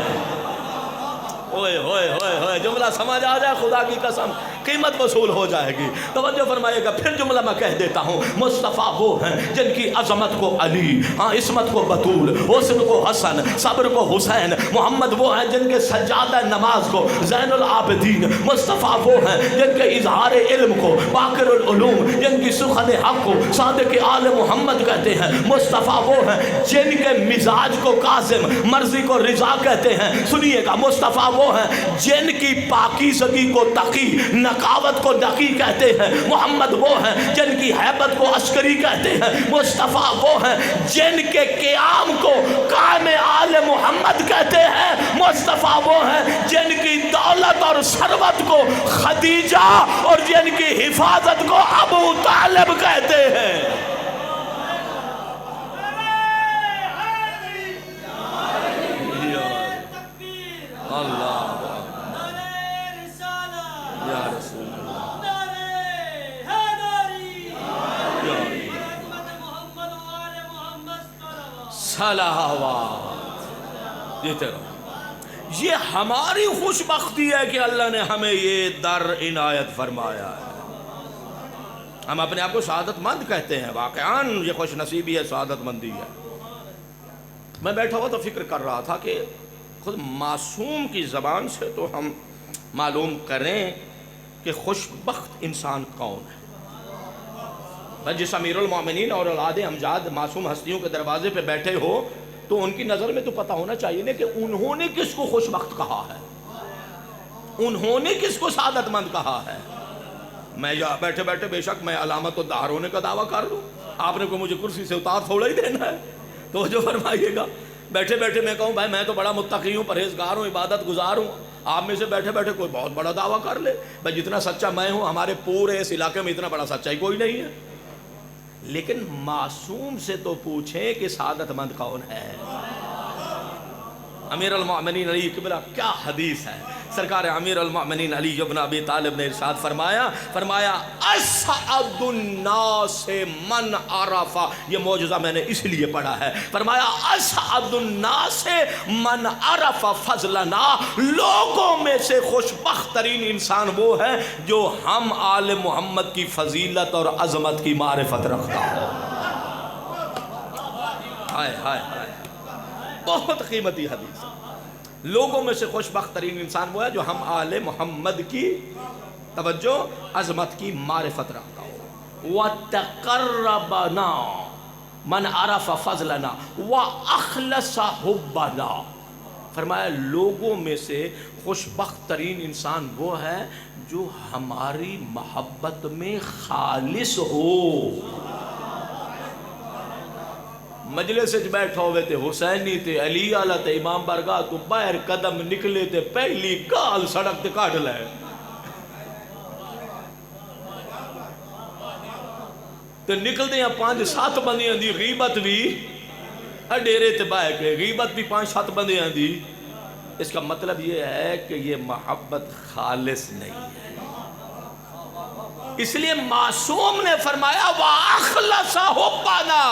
A: ہوئے ہوئے ہوئے ہوئے جملہ سمجھ آ جائے خدا کی قسم قیمت وصول ہو جائے گی. توجہ فرمائے گا. پھر جملہ میں کہہ دیتا ہوں. مصطفیٰ وہ ہیں جن کی عظمت کو علی، عصمت کو بطول، حسن کو حسن، صبر کو حسین. محمد وہ ہیں جن کے سجادہ نماز کو زین العابدین. مصطفیٰ وہ ہیں جن کے اظہار علم کو باقر العلوم، جن کی سخن حق کو صادق آل محمد کہتے ہیں. مصطفیٰ وہ ہیں جن کے مزاج کو کاظم، مرضی کو رضا کہتے ہیں. سنیے گا. مصطفیٰ وہ ہیں جن کی پاکیزگی کو تقی، نقاوت کو نقی کہتے ہیں. محمد وہ ہیں جن کی ہیبت کو عسکری کہتے ہیں. مصطفیٰ وہ ہیں جن کے قیام کو قائم آل محمد کہتے ہیں. مصطفیٰ وہ ہیں جن کی دولت اور ثروت کو خدیجہ اور جن کی حفاظت کو ابو طالب کہتے ہیں. اللہ صلوات دیتے رہو. یہ ہماری خوش بختی ہے کہ اللہ نے ہمیں یہ در عنایت فرمایا ہے. ہم اپنے آپ کو سعادت مند کہتے ہیں. واقعاً یہ خوش نصیبی ہے، سعادت مندی ہے. میں بیٹھا ہوا تو فکر کر رہا تھا کہ خود معصوم کی زبان سے تو ہم معلوم کریں کہ خوش بخت انسان کون ہے. جس امیر المومنین اور اولاد امجاد معصوم ہستیوں کے دروازے پہ بیٹھے ہو تو ان کی نظر میں تو پتہ ہونا چاہیے نا کہ انہوں نے کس کو خوش بخت کہا ہے، انہوں نے کس کو سعادت مند کہا ہے. میں یہاں بیٹھے بیٹھے بے شک میں علامت الدہر ہونے کا دعویٰ کر لوں. آپ نے کوئی مجھے کرسی سے اتار تھوڑا ہی دینا ہے. تو جو فرمائیے گا بیٹھے بیٹھے میں کہوں بھائی میں تو بڑا متقی ہوں، پرہیزگار ہوں، عبادت گزار ہوں. آپ میں سے بیٹھے بیٹھے کوئی بہت بڑا دعویٰ کر لے بھائی جتنا سچا میں ہوں ہمارے پورے اس علاقے میں اتنا بڑا سچائی کوئی نہیں ہے. لیکن معصوم سے تو پوچھیں کہ سعادت مند کون ہے. امیر المؤمنین علی قبلہ کیا حدیث ہے. سرکار امیر المؤمنین علی ابن ابی طالب نے ارشاد فرمایا اسعد الناس من عرف. یہ معجزہ میں نے اس لیے پڑھا ہے. فرمایا اسعد الناس من عرف فضلنا. لوگوں میں سے خوش بخت ترین انسان وہ ہے جو ہم آل محمد کی فضیلت اور عظمت کی معرفت رکھتا ہے. ہائے ہائے ہائے بہت قیمتی حدیث. لوگوں میں سے خوش بخت ترین انسان وہ ہے جو ہم آل محمد کی توجہ عظمت کی معرفت رکھتا ہو. وَتَقَرَّبَنَا مَنْ عَرَفَ فَضْلَنَا وَأَخْلَصَ حُبَّنَا. فرمایا لوگوں میں سے خوش بخت ترین انسان وہ ہے جو ہماری محبت میں خالص ہو. مجلس بیٹھا ہوئے تے حسینی تے علی آلہ تے امام برگاہ تو باہر قدم نکلے تے پہلی گال سڑک تے کاٹ لائے تے نکل دے 5-7 بندیاں دی غیبت بھی ڈیرے تے باہر کے غیبت بھی 5-7 بندیاں دی. اس کا مطلب یہ ہے کہ یہ محبت خالص نہیں ہے. اس لیے معصوم نے فرمایا وَأَخْلَصَ حُبَّنَا.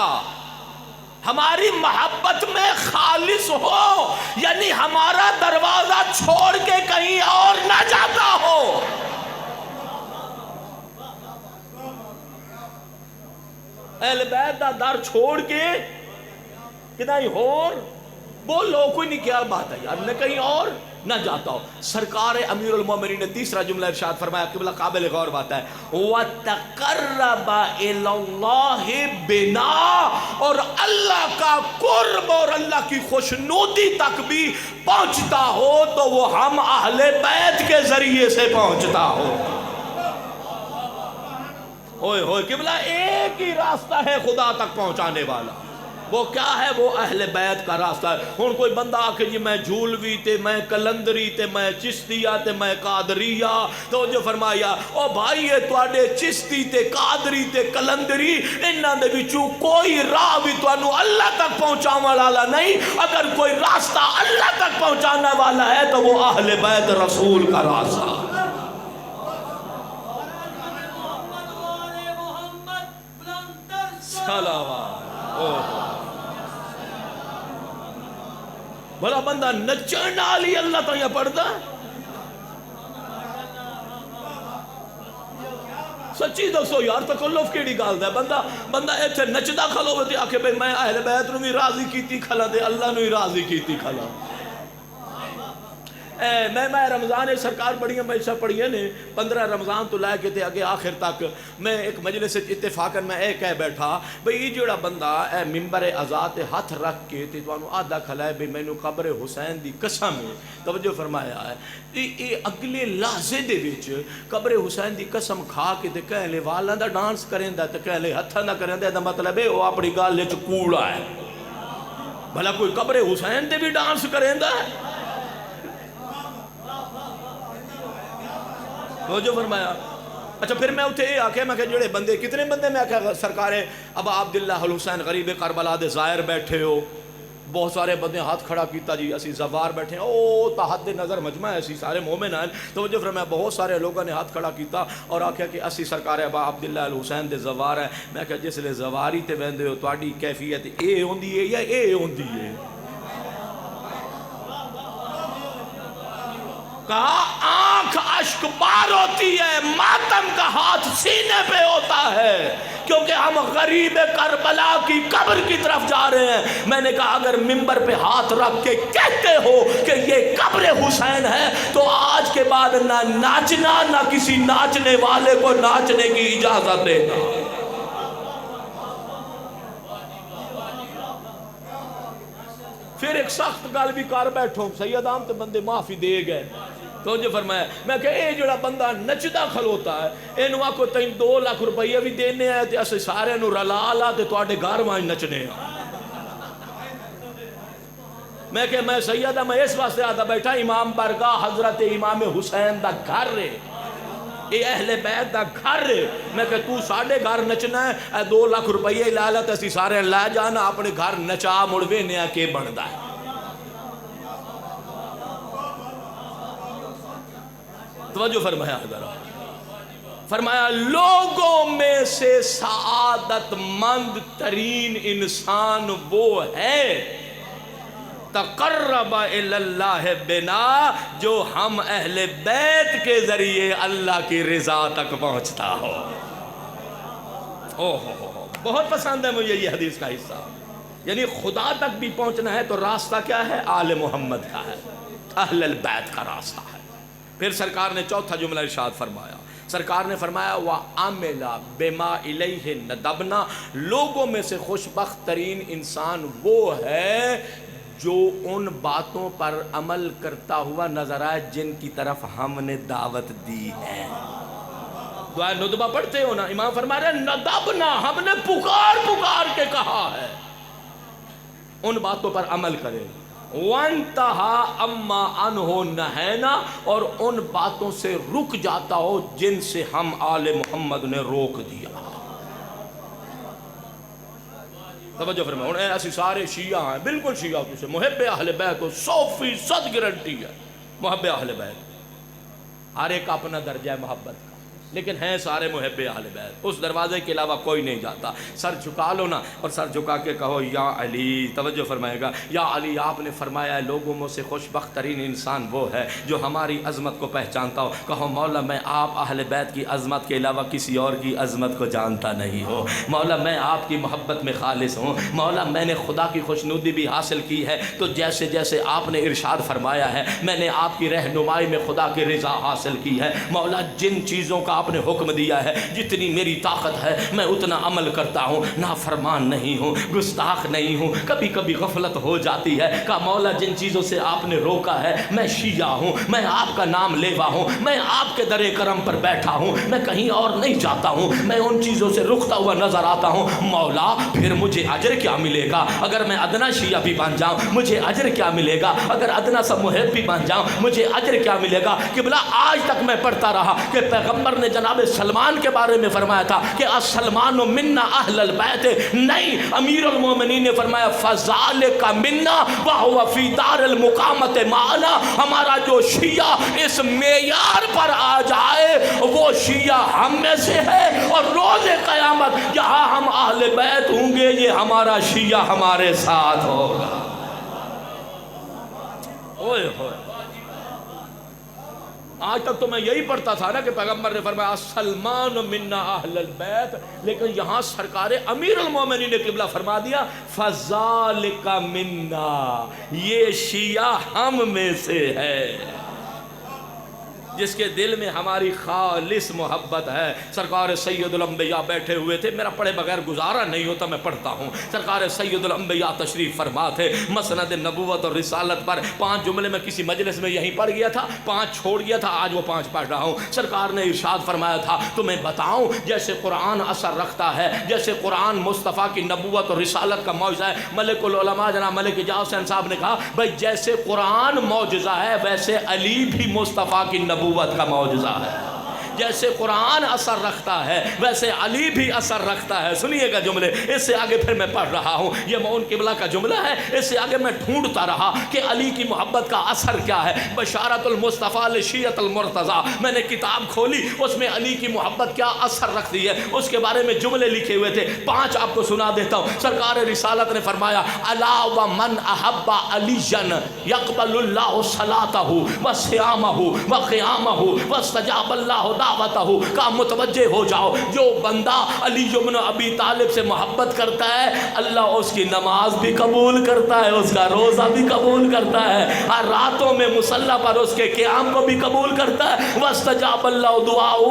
A: ہماری محبت میں خالص ہو یعنی ہمارا دروازہ چھوڑ کے کہیں اور نہ جاتا ہو. اہل بیت دا در چھوڑ کے کہیں اور بولو کوئی نہیں کیا بات ہے یار نہ کہیں اور نہ جاتا ہو. سرکار امیر المومنین نے تیسرا جملہ ارشاد فرمایا قبلہ قابل غور بات ہے وَتَقَرَّبَ إِلَى اللَّهِ بِنَا. اور اللہ کا قرب اور اللہ کی خوشنودی تک بھی پہنچتا ہو تو وہ ہم اہل بیت کے ذریعے سے پہنچتا ہو. اوئے ہوئے قبلہ ایک ہی راستہ ہے خدا تک پہنچانے والا، وہ کیا ہے؟ وہ اہل بیت کا راستہ ہے۔ ہن کوئی بندہ آکے جی میں جھولوی تے میں کلندری تے میں چشتیہ تے میں قادریہ، تو جو فرمایا او بھائی یہ تواڈے چشتی تے قادری تے کلندری انہاں دے وچوں کوئی راہ بھی تانوں اللہ تک پہنچاون والا نہیں۔ اگر کوئی راستہ اللہ تک پہنچانے والا ہے تو وہ اہل بیت رسول کا راستہ ہے۔ بھلا بندہ نچن والی اللہ تعالیٰ پڑھتا سچی دسو یار، تکلف کیڑی گل ہے؟ بندہ ایتھے نچدا کھلوے تے آکھے بھئی میں اہل بیت نوں بھی راضی کیتی کھلا تے اللہ نوں ہی راضی کیتی کھلا۔ میں رمضان سرکار پڑھیاں میں ایسا پڑھیاں نے 15 رمضان تو لے کے تے اگے آخر تک میں ایک مجلس اتفاقاً میں اے کہہ بیٹھا بھئی یہ جوڑا بندہ اے ممبر ازاد تے ہاتھ رکھ کے تے توانوں آدھا کھلائے بھئی میں نو قبر حسین دی قسم ہے، توجہ فرمایا ہے یہ اگلے لحظے دے وچ قبر حسین دی قسم کھا کے تے کہہ لے والاں دا ڈانس کریں دا تے کہہ لے ہتھاں دا کریں دا مطلب ہے وہ اپنی گل وچ کوڑا ہے۔ بھلا کوئی قبر حسین تے بھی ڈانس کریں دا ہے؟ وہ جو فرمایا اچھا پھر میں اتھے یہ آکھے میں کہ جڑے بندے کتنے بندے میں آکھے سرکار ابا عبداللہ الحسین غریب کربلا دے ظاہر بیٹھے ہو، بہت سارے بندے ہاتھ کھڑا کیتا جی اسی زوار بیٹھے ہیں، او تحت نظر مجمع ہے اسی سارے مومن ہیں، تو جو فرمایا بہت سارے لوگوں نے ہاتھ کھڑا کیتا اور آکھیا کہ اسی سرکار ابا عبداللہ الحسین دے زوار ہیں۔ میں کہا جس لئے زواری تے ویندے ہو تواڈی کیفیت اے ہوندی ہے یا اے ہوندی ہے؟ کہا آنکھ اشک بار ہوتی ہے، ماتم کا ہاتھ سینے پہ ہوتا ہے، کیونکہ ہم غریب کربلا کی قبر کی طرف جا رہے ہیں۔ میں نے کہا اگر ممبر پہ ہاتھ رکھ کے کہتے ہو کہ یہ قبر حسین ہے تو آج کے بعد نہ ناچنا نہ کسی ناچنے والے کو ناچنے کی اجازت دینا۔ پھر ایک سخت گل بھی کر بیٹھو، سید عام تے بندے معافی دے گئے، تو جو فرمایا میں کہ اے جڑا بندہ نچدا کھلوتا ہے اینو آکو تین 2 لاکھ روپیہ بھی دینے آئے تے اسے سارے نو رلا لا تے تواڈے گھر وہاں نچنے ہیں۔ میں کہ میں سیدہ میں اس واسطے آتا بیٹھا امام برگاہ حضرت امام حسین دا گھر رہے، اے اہل بیت دا گھر رہے، میں کہ تو ساڑھے گھر نچنا ہے اے 2 لاکھ روپیہ لالا تے اسی سارے لے جانا اپنے گھر نچا مڑوے نیا کے بندا ہے۔ توجہ فرمایا ذرا، فرمایا لوگوں میں سے سعادت مند ترین انسان وہ ہے تقرب الی اللہ بنا جو ہم اہل بیت کے ذریعے اللہ کی رضا تک پہنچتا ہو۔ بہت پسند ہے مجھے یہ حدیث کا حصہ، یعنی خدا تک بھی پہنچنا ہے تو راستہ کیا ہے؟ آل محمد کا ہے، اہل البیت کا راستہ ہے۔ پھر سرکار نے چوتھا جملہ ارشاد فرمایا، سرکار نے فرمایا وَعَمِلَ بِمَا إِلَيْهِ نَدَبْنَا، لوگوں میں سے خوشبخت ترین انسان وہ ہے جو ان باتوں پر عمل کرتا ہوا نظر آئے جن کی طرف ہم نے دعوت دی ہے۔ دعا ندبہ پڑھتے ہو نا، امام فرما رہے ہیں ندبنا، ہم نے پکار پکار کے کہا ہے، ان باتوں پر عمل کرے۔ وَانْتَهَا أَمَّا عَنْهُ نَهَيْنَا، اور ان باتوں سے رک جاتا ہو جن سے ہم آل محمد نے روک دیا۔ توجہ فرمائے، ایسی سارے شیعہ ہیں، بالکل شیعہ سے محب اہل بیت کو 100% گارنٹی ہے، محب اہل بیت، ہر ایک اپنا درجہ محبت کا، لیکن ہیں سارے محب اہل بیت، اس دروازے کے علاوہ کوئی نہیں جاتا۔ سر جھکا لو نا اور سر جھکا کے کہو یا علی، توجہ فرمائے گا، یا علی آپ نے فرمایا ہے لوگوں میں سے خوشبخت ترین انسان وہ ہے جو ہماری عظمت کو پہچانتا ہو۔ کہو مولا میں آپ اہل بیت کی عظمت کے علاوہ کسی اور کی عظمت کو جانتا نہیں ہو، مولا میں آپ کی محبت میں خالص ہوں، مولا میں نے خدا کی خوشنودی بھی حاصل کی ہے تو جیسے جیسے آپ نے ارشاد فرمایا ہے میں نے آپ کی رہنمائی میں خدا کی رضا حاصل کی ہے۔ مولا جن چیزوں کا آپ نے حکم دیا ہے، جتنی میری طاقت ہے میں اتنا عمل کرتا ہوں، نافرمان نہیں ہوں، گستاخ نہیں ہوں، کبھی کبھی غفلت ہو جاتی ہے۔ کہا مولا جن چیزوں سے آپ نے روکا ہے، میں شیعہ ہوں، میں آپ کا نام لیوا ہوں، میں آپ کے در کرم پر بیٹھا ہوں، میں کہیں اور نہیں جاتا ہوں، میں ان چیزوں سے رکتا ہوا نظر آتا ہوں۔ مولا پھر مجھے اجر کیا ملے گا؟ اگر میں ادنا شیعہ بھی بن جاؤں مجھے اجر کیا ملے گا؟ اگر ادنا سا محب بھی بن جاؤں مجھے اجر کیا ملے گا؟ قبلہ آج تک میں پڑھتا رہا کہ پیغمبر نے جناب سلمان کے بارے میں فرمایا تھا کہ السلمان منا اہل البیت، نہیں، امیر المومنین نے فرمایا فذالک منا وہو فی دار المقامت معنا، ہمارا جو شیعہ اس معیار پر آ جائے وہ شیعہ ہم میں سے ہے، اور روز قیامت جہاں ہم اہل بیت ہوں گے یہ ہمارا شیعہ ہمارے ساتھ ہوگا۔ اوئے ہوئے، آج تک تو میں یہی پڑھتا تھا نا کہ پیغمبر نے فرمایا سلمان منا اہل البیت، لیکن یہاں سرکار امیر المومنین نے قبلہ فرما دیا فذالک منا، یہ شیعہ ہم میں سے ہے، جس کے دل میں ہماری خالص محبت ہے۔ سرکار سید الانبیاء بیٹھے ہوئے تھے، میرا پڑھے بغیر گزارا نہیں ہوتا، میں پڑھتا ہوں۔ سرکار سید الانبیاء تشریف فرما تھے مسند نبوت اور رسالت پر، 5 جملے میں کسی مجلس میں یہیں پڑھ گیا تھا، 5 چھوڑ گیا تھا، آج وہ 5 پڑھ رہا ہوں۔ سرکار نے ارشاد فرمایا تھا تمہیں بتاؤں جیسے قرآن اثر رکھتا ہے، جیسے قرآن مصطفیٰ کی نبوت اور رسالت کا معجزہ ہے۔ ملک العلماء جناب ملک اجاز حسین صاحب نے کہا بھائی جیسے قرآن معجزہ ہے ویسے علی بھی مصطفیٰ کی نبوت کا معجزہ ہے، جیسے قرآن اثر رکھتا ہے ویسے علی بھی اثر رکھتا ہے۔ سنیے گا جملے، اس سے آگے پھر میں پڑھ رہا ہوں، یہ معون قبلہ کا جملہ ہے، اس سے آگے میں ڈھونڈتا رہا کہ علی کی محبت کا اثر کیا ہے۔ بشارت المصطفیٰ لشیعت المرتضیٰ، میں نے کتاب کھولی، اس میں علی کی محبت کیا اثر رکھتی ہے اس کے بارے میں جملے لکھے ہوئے تھے، 5 آپ کو سنا دیتا ہوں۔ سرکار رسالت نے فرمایا الا ومن احب علیًا یقبل اللہ صلاتہ وصیامہ وقیامہ واستجاب اللہ دعوتہ، کا متوجہ ہو جاؤ جو بندہ علی بن ابی طالب سے محبت کرتا ہے اللہ اس کی نماز بھی قبول کرتا ہے، اس کا روزہ بھی قبول کرتا ہے، اور راتوں میں مصلی پر اس کے قیام کو بھی قبول کرتا ہے۔ واستجاب اللہ دعاؤ،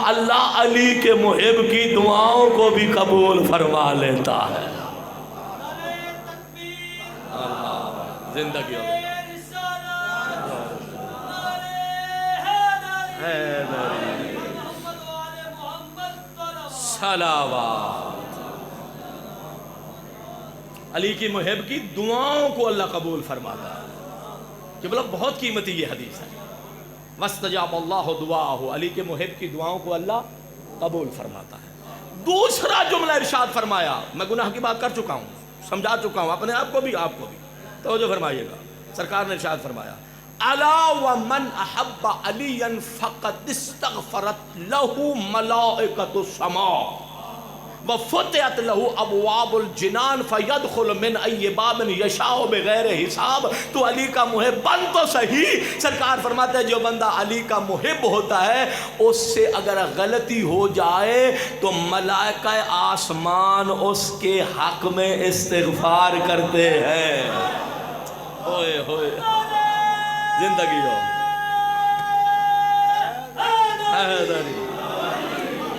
A: اللہ علی کے محب کی دعاؤں کو بھی قبول فرما لیتا ہے۔ زندگی ہو گئی صلوات، علی کی محب کی دعاؤں کو اللہ قبول فرماتا ہے۔ کہ بلو بہت قیمتی یہ حدیث ہے، واستجاب اللہ دعاءہ، علی کے محب کی دعاؤں کو اللہ قبول فرماتا ہے۔ دوسرا جملہ ارشاد فرمایا، میں گناہ کی بات کر چکا ہوں، سمجھا چکا ہوں اپنے آپ کو بھی آپ کو بھی، توجہ فرمائیے گا۔ سرکار نے ارشاد فرمایا الا ومن احب علیًا فقد استغفرت له ملائکۃ السماء وفتحت له ابواب الجنان فيدخل من اي باب يشاء بغیر حساب۔ تو علی کا محب بن تو صحیح، سرکار فرماتے ہیں جو بندہ علی کا محب ہوتا ہے اس سے اگر غلطی ہو جائے تو ملائکہ آسمان اس کے حق میں استغفار کرتے ہیں۔ ہوئے ہوئے زندگی ہو حیدری،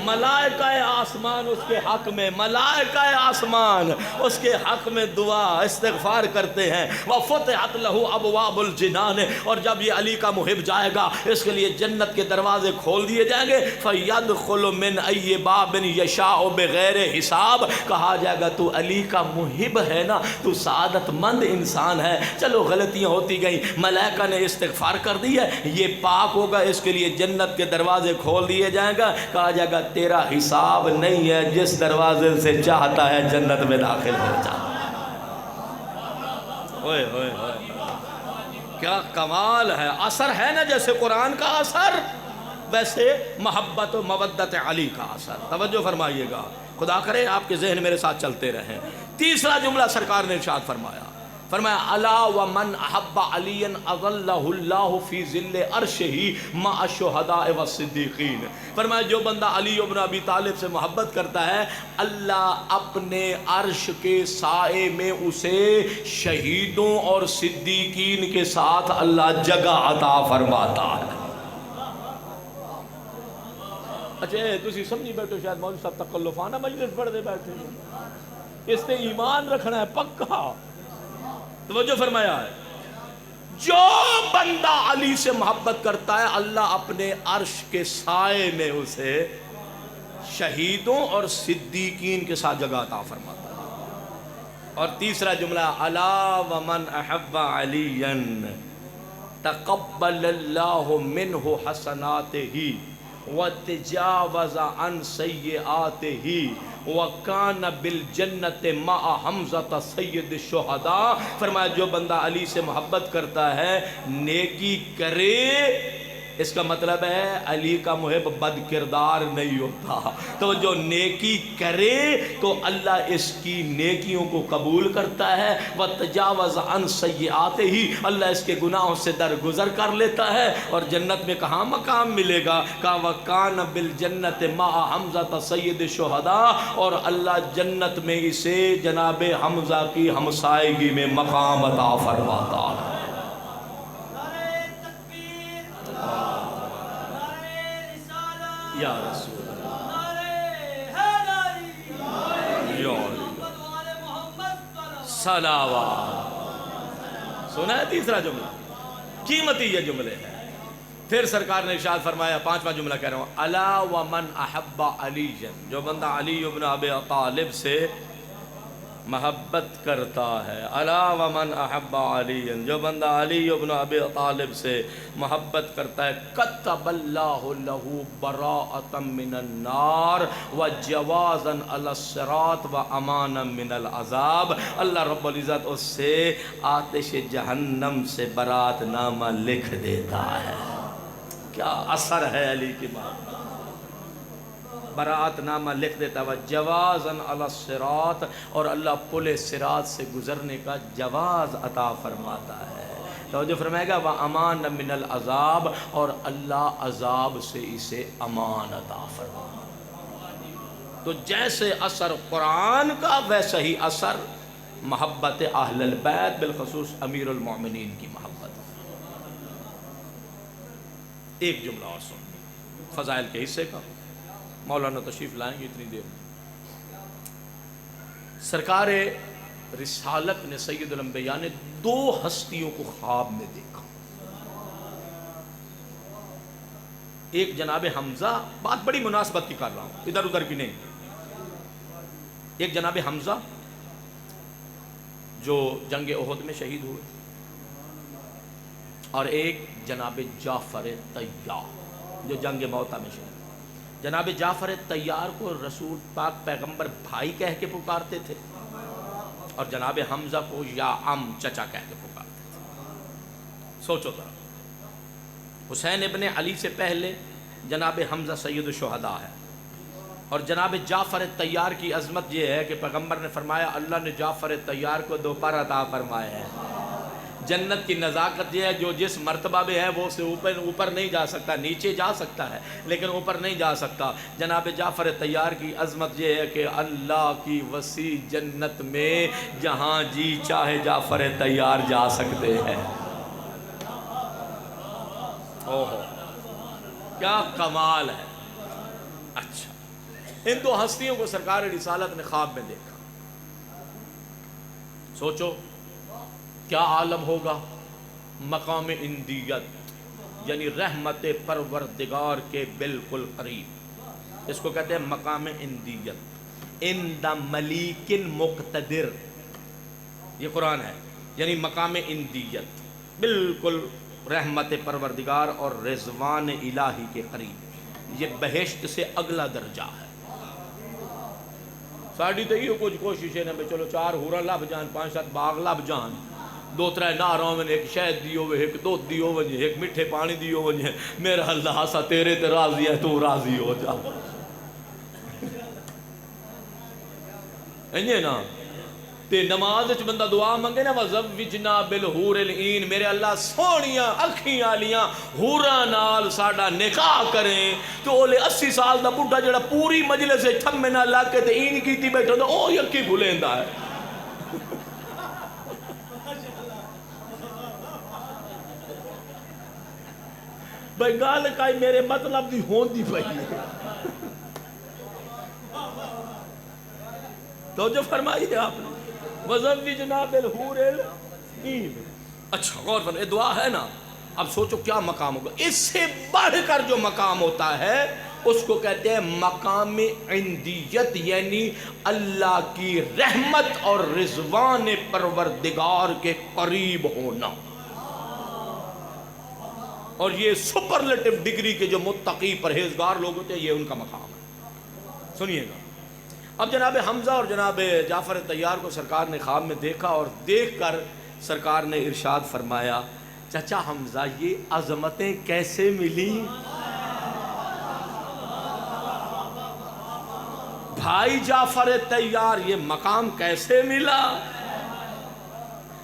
A: ملائکہ آسمان اس کے حق میں، ملائکہ آسمان اس کے حق میں دعا استغفار کرتے ہیں۔ وفتحت له ابواب الجنان، اور جب یہ علی کا محب جائے گا اس کے لیے جنت کے دروازے کھول دیے جائیں گے۔ فیدخل من ای باب یشاء بغیر حساب، کہا جائے گا تو علی کا محب ہے نا، تو سعادت مند انسان ہے، چلو غلطیاں ہوتی گئیں، ملائکہ نے استغفار کر دی ہے، یہ پاک ہوگا، اس کے لیے جنت کے دروازے کھول دیے جائیں گا۔ کہا جائے گا تیرا حساب نہیں ہے، جس دروازے سے چاہتا ہے جنت میں داخل ہو جا۔ اوئے اوئے اوئے، کیا کمال ہے، اثر ہے نا جیسے قرآن کا اثر ویسے محبت و مودت علی کا اثر۔ توجہ فرمائیے گا، خدا کرے آپ کے ذہن میرے ساتھ چلتے رہیں۔ تیسرا جملہ سرکار نے ارشاد فرمایا الا ومن احب علیًا اظلہ اللہ فی ظل عرشہ مع الشہداء والصدیقین۔ فرمایا جو بندہ علی بن ابی طالب سے محبت کرتا ہے اللہ اپنے عرش کے سائے میں اسے شہیدوں اور صدیقین کے ساتھ اللہ جگہ عطا فرماتا ہے۔ اچھا تسی سمجھی بیٹھو شاید مولوی صاحب تکلفانہ مجلس پڑھ دے بیٹھے، اس نے ایمان رکھنا ہے پکا۔ توجہ فرمایا ہے، جو بندہ علی سے محبت کرتا ہے اللہ اپنے عرش کے سائے میں اسے شہیدوں اور صدیقین کے ساتھ جگہ عطا فرماتا ہے۔ اور تیسرا جملہ، الا ومن احب علیا تقبل اللہ منہ حسناتہ وتجاوز عن سیئاتہ وکان بالجنت مع حمزہ سید الشہداء۔ فرمایا جو بندہ علی سے محبت کرتا ہے نیکی کرے، اس کا مطلب ہے علی کا محب بد کردار نہیں ہوتا، تو جو نیکی کرے تو اللہ اس کی نیکیوں کو قبول کرتا ہے، وتجاوز عن سیئاتہ، اللہ اس کے گناہوں سے درگزر کر لیتا ہے، اور جنت میں کہاں مقام ملے گا؟ کہا وکان بالجنت مع حمزہ سید الشہداء، اور اللہ جنت میں اسے جناب حمزہ کی ہمسائیگی میں مقام عطا فرماتا ہے۔ یا رسول صلوات۔ سنا ہے تیسرا جملہ، قیمتی یہ جملے ہیں۔ پھر سرکار نے ارشاد فرمایا، پانچواں جملہ کہہ رہا ہوں، الا ومن احب علی، جو بندہ علی ابن ابی طالب سے محبت کرتا ہے، الا ومن احب علی، جو بندہ علی ابن ابی طالب سے محبت کرتا ہے، کتب اللہ لہ براءۃ من النار وجوازا علی الصراط وامانا من العذاب، اللہ رب العزت اس سے آتش جہنم سے برات نامہ لکھ دیتا ہے۔ کیا اثر ہے علی کی محبت، برات نامہ لکھ دیتا ہے، جوازاً علی الصراط، اور اللہ پل صراط سے گزرنے کا جواز عطا فرماتا ہے۔ توجہ فرمائے گا، وَأَمَانًا مِنَ الْعَذَابِ، اور اللہ عذاب سے اسے امان عطا فرماتا ہے۔ تو جیسے اثر قرآن کا ویسا ہی اثر محبت اہل البیت، بالخصوص امیر المومنین کی محبت۔ ایک جملہ اور سن فضائل کے حصے کا، مولانا تشریف لائیں گے اتنی دیر میں۔ سرکار رسالت نے، سید الانبیاء نے، دو ہستیوں کو خواب میں دیکھا۔ ایک جناب حمزہ، بات بڑی مناسبت کی کر رہا ہوں، ادھر ادھر کی نہیں۔ ایک جناب حمزہ جو جنگ احد میں شہید ہوئے، اور ایک جناب جعفر طیار جو جنگ موتہ میں شہید۔ جناب جعفر طیار کو رسول پاک پیغمبر بھائی کہہ کے پکارتے تھے، اور جناب حمزہ کو یا عم، چچا کہہ کے پکارتے تھے۔ سوچو ذرا، حسین ابن علی سے پہلے جناب حمزہ سید الشہداء ہے، اور جناب جعفر طیار کی عظمت یہ ہے کہ پیغمبر نے فرمایا اللہ نے جعفر طیار کو دو پر عطا فرمائے ہیں۔ جنت کی نزاکت یہ ہے، جو جس مرتبہ میں ہے وہ اسے اوپر نہیں جا سکتا، نیچے جا سکتا ہے لیکن اوپر نہیں جا سکتا۔ جناب جعفر طیار کی عظمت یہ ہے کہ اللہ کی وسیع جنت میں جہاں جی چاہے جعفر طیار جا سکتے ہیں۔ اوہو کیا کمال ہے۔ اچھا، ان دو ہستیوں کو سرکار رسالت نے خواب میں دیکھا۔ سوچو کیا عالم ہوگا، مقام اندیت، یعنی رحمت پروردگار کے بالکل قریب، اس کو کہتے ہیں مقام اندیت، عند ملیک مقتدر، یہ قرآن ہے، یعنی مقام اندیت بالکل رحمت پروردگار اور رضوان الہی کے قریب، یہ بہشت سے اگلا درجہ ہے۔ ساڑھی تو یہ کچھ کوشش ہے نا بھئی چلو 4 ہورا لب جان، 5-7 باغ لب جان، 2-3 ناروں میں ایک شہد دیو ہوئے، ایک دودھ دیو ہوئے، ایک میٹھے پانی دیو ہوئے، میرا اللہ سا تیرے تے راضی ہے، تو راضی ہو جا۔ انجھے نا تے نماز وچ بندہ دعا منگے نا، وَزَوِّجْنَا بِالْحُورِ الْعِین، میرے اللہ سونیاں اکھیاں لیاں حوراں نال ساڈا نکاح کریں، تو اولے 80 سال دا بڈھا جڑا پوری مجلس سے تھمے نہ لگ کے تے این کیتی بیٹھا تو او یکی بھولیندا ہے۔ بھائی گال کائی میرے مطلب دی ہون دی پئی ہے۔ تو جو فرمائیے آپ نے وَزَوِّجْنَا بِالْحُورِ الْعِينِ. اچھا غور فرمائیے، دعا ہے نا. اب سوچو کیا مقام ہوگا اس سے بڑھ کر. جو مقام ہوتا ہے اس کو کہتے ہیں مقام عندیت، یعنی اللہ کی رحمت اور رضوان پروردگار کے قریب ہونا. اور یہ سپرلیٹو ڈگری کے جو متقی پرہیزگار لوگ ہوتے ہیں، یہ ان کا مقام ہے. سنیے گا. اب جناب حمزہ اور جناب جعفر طیار کو سرکار نے خواب میں دیکھا، اور دیکھ کر سرکار نے ارشاد فرمایا چچا حمزہ یہ عظمتیں کیسے ملی؟ بھائی جعفر طیار یہ مقام کیسے ملا؟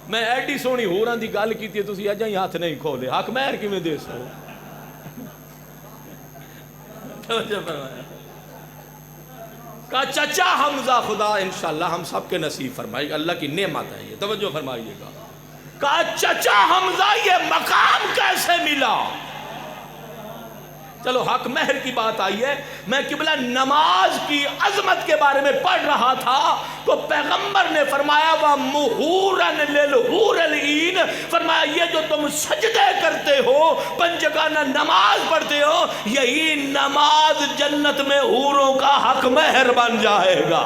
A: میں ایڈی سونی ہوراں دی گل کیتی ہے، تسی اجاں ہی ہاتھ نہیں کھولے. حق مہر کیویں دے سو؟ کہا چچا حمزہ خدا انشاءاللہ ہم سب کے نصیب فرمائے گا، اللہ کی نعمت ہے یہ، توجہ فرمائیے گا. کہا چچا حمزہ یہ مقام کیسے ملا؟ چلو حق مہر کی بات آئی ہے. میں قبلہ نماز کی عظمت کے بارے میں پڑھ رہا تھا تو پیغمبر نے فرمایا وَمُحُورًا لِلْحُورِ الْعِينِ، فرمایا یہ جو تم سجدے کرتے ہو، پنجگانہ نماز پڑھتے ہو، یہی نماز جنت میں حوروں کا حق مہر بن جائے گا.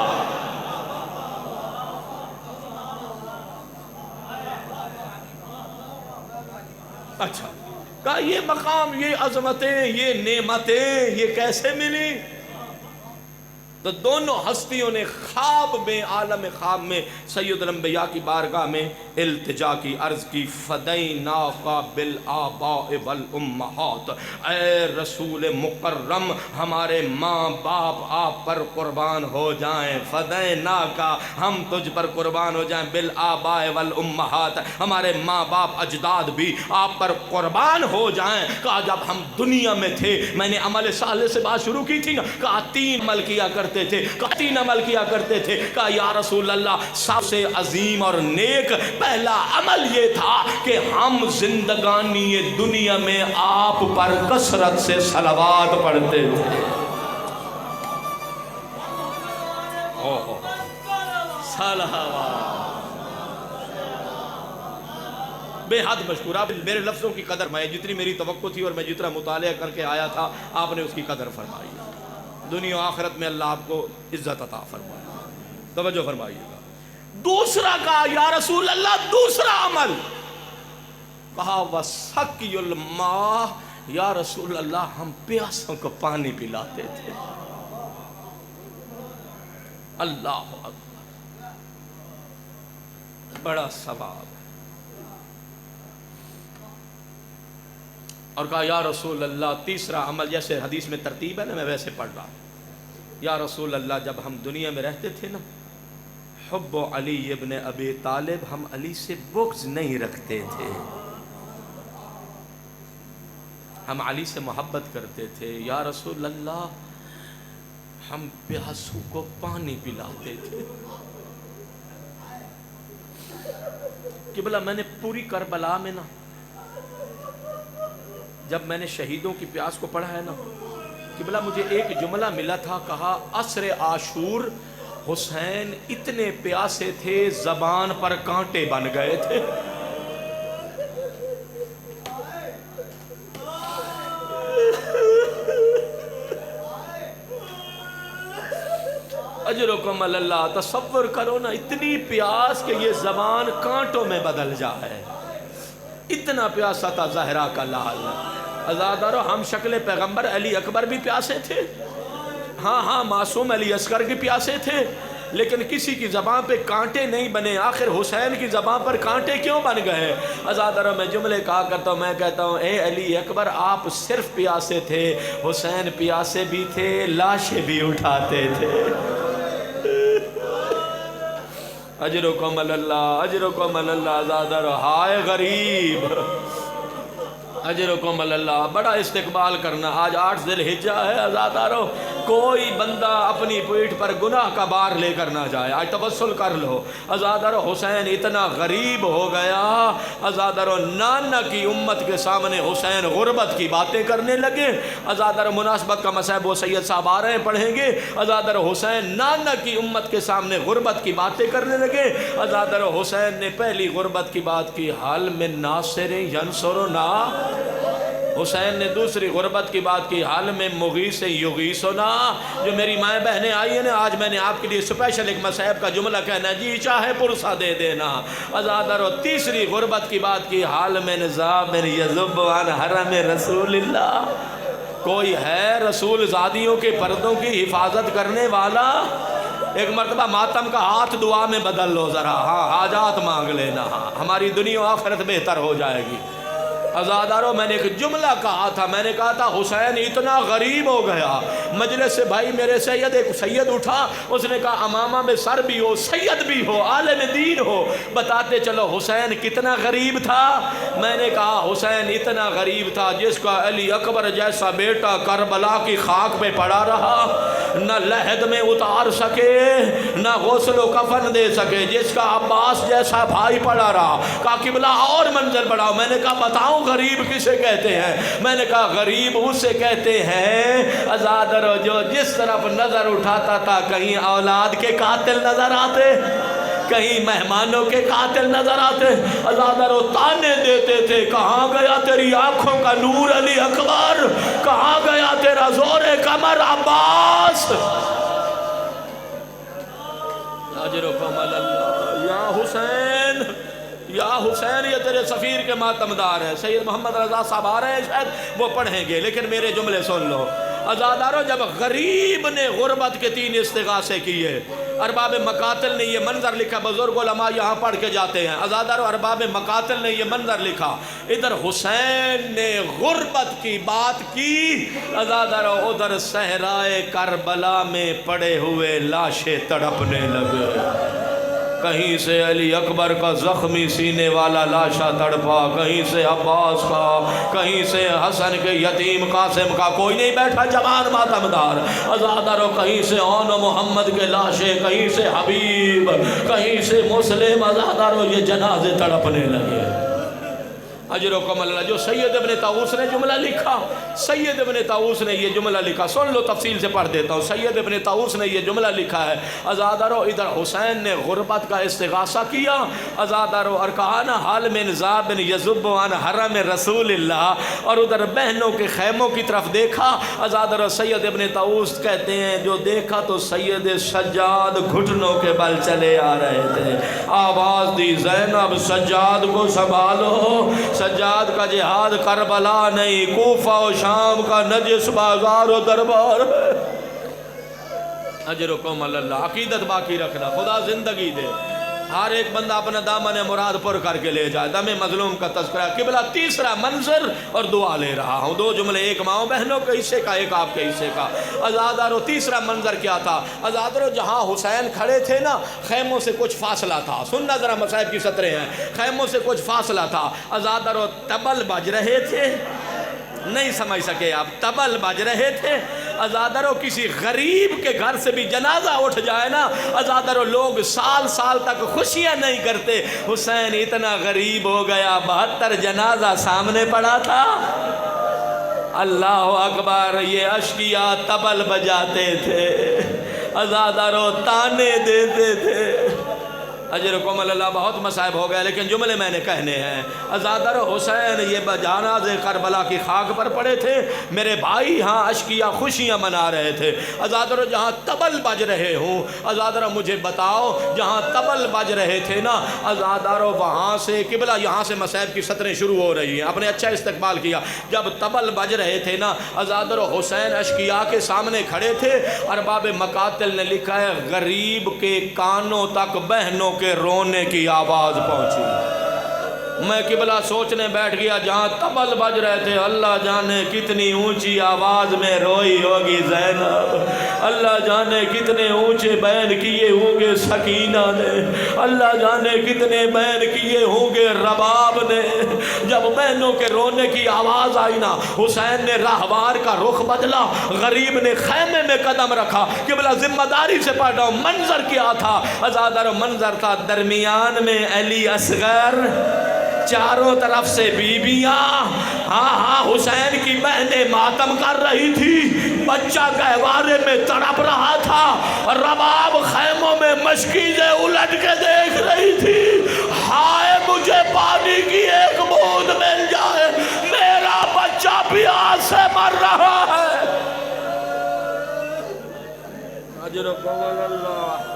A: اچھا کہا یہ مقام، یہ عظمتیں، یہ نعمتیں یہ کیسے ملی؟ تو دونوں ہستیوں نے خواب میں، عالم خواب میں سید الانبیاء کی بارگاہ میں التجا کی، عرض کی فدیناک بالآباء والامہات، اے رسول مکرم ہمارے ماں باپ آپ پر قربان ہو جائیں. فدیناک ہم تجھ پر قربان ہو جائیں، بالآباء والامہات ہمارے ماں باپ اجداد بھی آپ پر قربان ہو جائیں. کہا جب ہم دنیا میں تھے، میں نے عمل صالح سے بات شروع کی تھی نا، کہا 3 عمل کیا کرتے تھے، 3 عمل کیا کرتے تھے. کہا یا رسول اللہ سب سے عظیم اور نیک پہلا عمل یہ تھا کہ ہم زندگانی دنیا میں آپ پر کثرت سے صلوات پڑھتے تھے. بے حد مشکور. آپ میرے لفظوں کی قدر میں، جتنی میری توقع تھی اور میں جتنا مطالعہ کر کے آیا تھا آپ نے اس کی قدر فرمائی. دنیا و آخرت میں اللہ آپ کو عزت عطا فرمائے. توجہ فرمائیے گا. دوسرا کہا یا رسول اللہ دوسرا عمل، کہا وَسَقْيُ الْمَاءِ، یا رسول اللہ ہم پیاسوں کو پانی پلاتے تھے. اللہ اکبر، بڑا ثواب. اور کہا یا رسول اللہ تیسرا عمل، جیسے حدیث میں ترتیب ہے نا میں ویسے پڑھ رہا ہوں. یا رسول اللہ جب ہم دنیا میں رہتے تھے نا، حب علی ابن ابی طالب، ہم علی سے بغض نہیں رکھتے تھے، ہم علی سے محبت کرتے تھے. یا رسول اللہ ہم پیاسوں کو پانی پلاتے تھے. قبلہ میں نے پوری کربلا میں نا، جب میں نے شہیدوں کی پیاس کو پڑھا ہے نا، قبلہ مجھے ایک جملہ ملا تھا، کہا عصر عاشور حسین اتنے پیاسے تھے زبان پر کانٹے بن گئے تھے. اجرکم اللہ. تصور کرو نا اتنی پیاس کہ یہ زبان کانٹوں میں بدل جائے. اتنا پیاسا تھا زہرا کا لال. عزادارو ہم شکل پیغمبر علی اکبر بھی پیاسے تھے، ہاں معصوم علی اصغر بھی پیاسے تھے، لیکن کسی کی زبان پہ کانٹے نہیں بنے. آخر حسین کی زبان پر کانٹے کیوں بن گئے؟ عزادارو میں جملے کہا کرتا ہوں، میں کہتا ہوں اے علی اکبر آپ صرف پیاسے تھے، حسین پیاسے بھی تھے، لاشیں بھی اٹھاتے تھے. اجرکم اللہ، اجرکم اللہ. عزادارو ہائے غریب، اجرکم اللہ. بڑا استقبال کرنا. آج 8 ذی الحجہ ہے عزادارو، کوئی بندہ اپنی پیٹھ پر گناہ کا بار لے کر نہ جائے. آج تبسل کر لو. عزادر حسین اتنا غریب ہو گیا. عزادر نانا کی امت کے سامنے حسین غربت کی باتیں کرنے لگے. عزادر مناسبت کا مسائب وہ سید صاحب آ رہے ہیں پڑھیں گے. عزادر حسین نانا کی امت کے سامنے غربت کی باتیں کرنے لگے. عزادر حسین نے پہلی غربت کی بات کی حال میں ناصر ینصرنا. حسین نے دوسری غربت کی بات کی حال میں مغیث یغیثنا. جو میری مائیں بہنیں آئی ہیں نا آج میں نے آپ کے لیے اسپیشل ایک مسائب کا جملہ کہنا جی چاہے پرسہ دے دینا. عزادر و تیسری غربت کی بات کی حال میں نظام یذب عن حرم رسول اللہ. کوئی ہے رسول زادیوں کے پردوں کی حفاظت کرنے والا؟ ایک مرتبہ ماتم کا ہاتھ دعا میں بدل لو ذرا. ہاں حاجات مانگ لینا. ہماری دنیا و آخرت بہتر ہو جائے گی. عزادارو میں نے ایک جملہ کہا تھا. میں نے کہا تھا حسین اتنا غریب ہو گیا. مجلس سے بھائی میرے سید ایک سید اٹھا. اس نے کہا امامہ میں سر بھی ہو سید بھی ہو عالم دین ہو بتاتے چلو حسین کتنا غریب تھا. میں نے کہا حسین اتنا غریب تھا جس کا علی اکبر جیسا بیٹا کربلا کی خاک پہ پڑا رہا نہ لحد میں اتار سکے نہ غسل و کفن دے سکے. جس کا عباس جیسا بھائی پڑا رہا. کہا قبلہ اور منظر بڑھاؤ. میں نے کہا بتاؤں غریب کسے کہتے ہیں؟ میں نے کہا غریب اسے کہتے ہیں عزادر جو جس طرف نظر اٹھاتا تھا کہیں اولاد کے قاتل نظر آتے کہیں مہمانوں کے قاتل نظر آتے. عزادر تانے دیتے تھے کہاں گیا تیری آنکھوں کا نور علی اکبر؟ کہاں گیا تیرا زور کمر عباس؟ اجرکم اللہ یا حسین یا حسین. یہ تیرے سفیر کے ماتمدار ہیں. سید محمد رضا صاحب آ رہے ہیں شاید وہ پڑھیں گے لیکن میرے جملے سن لو. عزادارو جب غریب نے غربت کے 3 استغاثے کیے. ارباب مقاتل نے یہ منظر لکھا. بزرگ علماء یہاں پڑھ کے جاتے ہیں. عزادارو ارباب مقاتل نے یہ منظر لکھا. ادھر حسین نے غربت کی بات کی. عزادارو ادھر صحرائے کربلا میں پڑے ہوئے لاشیں تڑپنے لگے. کہیں سے علی اکبر کا زخمی سینے والا لاشا تڑپا کہیں سے عباس کا کہیں سے حسن کے یتیم قاسم کا. کوئی نہیں بیٹھا جوان ماتمدار. عزادارو کہیں سے اون و محمد کے لاشیں کہیں سے حبیب کہیں سے مسلم. عزادارو یہ جنازے تڑپنے لگے. اجرکم اللہ. جو سید ابن طاووس نے جملہ لکھا سید ابن طاووس نے یہ جملہ لکھا. سن لو تفصیل سے پڑھ دیتا ہوں. سید ابن طاووس نے یہ جملہ لکھا ہے. عزادارو ادھر حسین نے غربت کا استغاثہ کیا. عزادارو اور کہا نا حال میں نظام بن یذب عن حرم رسول اللہ. اور ادھر بہنوں کے خیموں کی طرف دیکھا. عزادارو سید ابن طاووس کہتے ہیں جو دیکھا تو سید سجاد گھٹنوں کے بل چلے آ رہے تھے. آواز دی زینب سجاد کو سنبھالو. سجاد کا جہاد کربلا نہیں کوفہ و شام کا نجس بازار و دربار. اجرکم اللہ. عقیدت باقی رکھنا. خدا زندگی دے. ہر ایک بندہ اپنا دامن مراد پر کر کے لے جائے. دم مظلوم کا تذکرہ. قبلہ تیسرا منظر اور دعا لے رہا ہوں. 2 جملے ایک ماؤں بہنوں کے حصے کا ایک آپ کے حصے کا. عزادارو تیسرا منظر کیا تھا؟ عزادارو جہاں حسین کھڑے تھے نا خیموں سے کچھ فاصلہ تھا. سننا ذرا مصائب کی سطریں ہیں. خیموں سے کچھ فاصلہ تھا. عزادارو طبل بج رہے تھے. نہیں سمجھ سکے آپ. طبل بج رہے تھے. عزادارو کسی غریب کے گھر سے بھی جنازہ اٹھ جائے نا عزادارو لوگ سال سال تک خوشیاں نہیں کرتے. حسین اتنا غریب ہو گیا 72 جنازہ سامنے پڑا تھا. اللہ اکبر. یہ اشقیاء طبل بجاتے تھے. عزادارو تانے دیتے تھے. اجرکم اللہ. بہت مصائب ہو گیا لیکن جملے میں نے کہنے ہیں. عزادر حسین یہ جنازے کربلا کی خاک پر پڑے تھے. میرے بھائی ہاں اشقیاء خوشیاں منا رہے تھے. عزادر جہاں طبل بج رہے ہوں عزادر مجھے بتاؤ جہاں طبل بج رہے تھے نا عزادر وہاں سے قبلہ یہاں سے مصائب کی سطریں شروع ہو رہی ہیں. آپ نے اچھا استقبال کیا. جب طبل بج رہے تھے نا عزادر حسین اشقیاء کے سامنے کھڑے تھے. ارباب مقاتل نے لکھا ہے غریب کے کانوں تک بہنوں کے رونے کی آواز پہنچی. میں قبلہ سوچنے بیٹھ گیا جہاں طبل بج رہے تھے، اللہ جانے کتنی اونچی آواز میں روئی ہوگی زینب، اللہ جانے کتنے اونچے بیان کیے ہوں گے سکینہ نے، اللہ جانے کتنے بیان کیے ہوں گے رباب نے۔ جب بہنوں کے رونے کی آواز آئی نا، حسین نے راہوار کا رخ بدلا، غریب نے خیمے میں قدم رکھا، قبلہ ذمہ داری سے پڑھ رہا ہوں۔ منظر کیا تھا؟ عزادر منظر تھا، درمیان میں علی اصغر، چاروں طرف سے بیویاں، ہاں حسین کی بہنیں ماتم کر رہی تھی، بچہ گہوارے میں تڑپ رہا تھا، رباب خیموں میں مشکیزیں الٹ کے دیکھ رہی تھی، ہائے مجھے پانی کی ایک بوند مل جائے، میرا بچہ پیاس سے مر رہا ہے۔ اجرکم اللہ،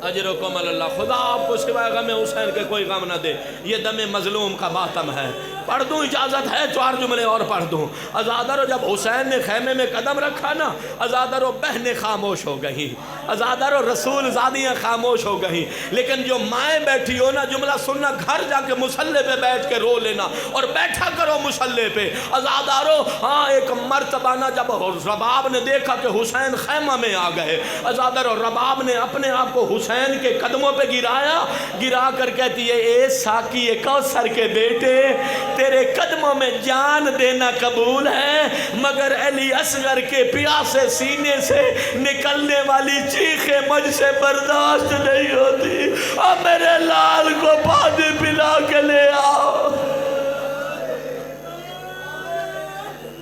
A: اجرکم اللہ۔ خدا آپ کو سوائے غم حسین کے کوئی غم نہ دے۔ یہ دم مظلوم کا ماتم ہے۔ پڑھ دوں، اجازت ہے 4 جملے اور پڑھ دوں۔ عزادر جب حسین نے خیمے میں قدم رکھا نا، عزادر و بہنیں خاموش ہو گئیں، عزادر و رسول زادیاں خاموش ہو گئیں، لیکن جو مائیں بیٹھی ہو نا، جملہ سننا، گھر جا کے مصلے پہ بیٹھ کے رو لینا اور بیٹھا کرو مصلے پہ۔ عزادارو ہاں ایک مرتبہ نا جب رباب نے دیکھا کہ حسین خیمہ میں آ گئے، عزادر و رباب نے اپنے آپ کو حسین کے قدموں پہ گرایا، گرا کر کہتی ہے اے ساقی کوثر کے بیٹے، تیرے قدموں میں جان دینا قبول ہے، مگر علی اصغر کے پیاسے سینے سے نکلنے والی چیخیں مجھ سے برداشت نہیں ہوتی، اب میرے لال کو پانی پلا کے لے آؤ۔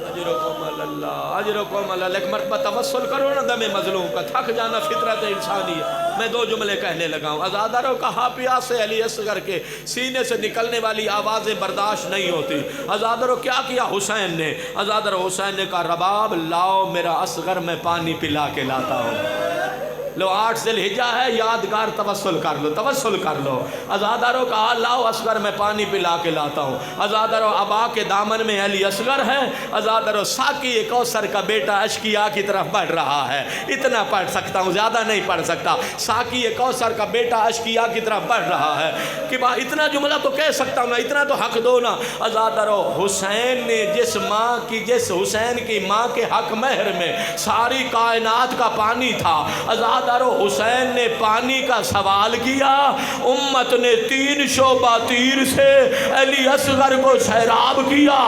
A: اجرکم اللہ، اجرکم اللہ۔ ایک مرتبہ توسل کرو نا دم مظلوم کا، تھک جانا فطرت انسانی ہے۔ میں 2 جملے کہنے لگا ہوں۔ عزاداروں کہا پیاسے علی اصغر کے سینے سے نکلنے والی آوازیں برداشت نہیں ہوتی۔ عزاداروں کیا کیا حسین نے؟ عزادر حسین نے کہا رباب لاؤ میرا اصغر میں پانی پلا کے لاتا ہوں۔ لو 8 ذی الحجہ ہے، یادگار توسل کر لو، توسل کر لو۔ عزاداروں کہا لاؤ اصغر میں پانی پلا کے لاتا ہوں۔ عزاداروں ابا کے دامن میں علی اصغر ہے، عزاداروں ساقی کوثر کا بیٹا اشکیا کی طرف بڑھ رہا ہے۔ اتنا پڑھ سکتا ہوں، زیادہ نہیں پڑھ سکتا۔ ساقی کوثر کا بیٹا اشکیا کی طرف بڑھ رہا ہے کہ اتنا جملہ تو کہہ سکتا ہوں نا، اتنا تو حق دو نا۔ عزاداروں حسین نے جس حسین کی ماں کے حق مہر میں ساری کائنات کا پانی تھا، عزادارو حسین نے پانی کا سوال کیا، امت نے 3 شعبہ تیر سے علی اصغر کو سیراب کیا۔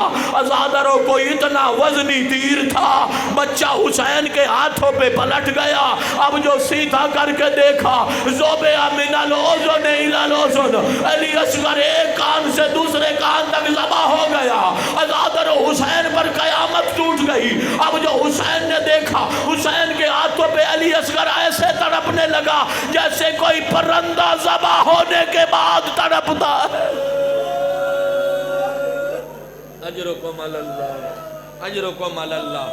A: عزادارو کو اتنا وزنی تیر تھا، بچہ حسین کے ہاتھوں پہ پلٹ گیا۔ اب جو سیدھا کر کے دیکھا، زوبیا من الاذن الی الاذن، علی اصغر ایک کان سے دوسرے کان تک ذبح ہو گیا۔ عزادارو حسین پر قیامت ٹوٹ گئی۔ اب جو حسین نے دیکھا، حسین کے ہاتھوں پہ علی اصغر ایسے تڑپنے لگا جیسے کوئی پرندہ ذبح ہونے کے بعد تڑپتا ہے۔ اجرکم اللہ، اجرکم اللہ۔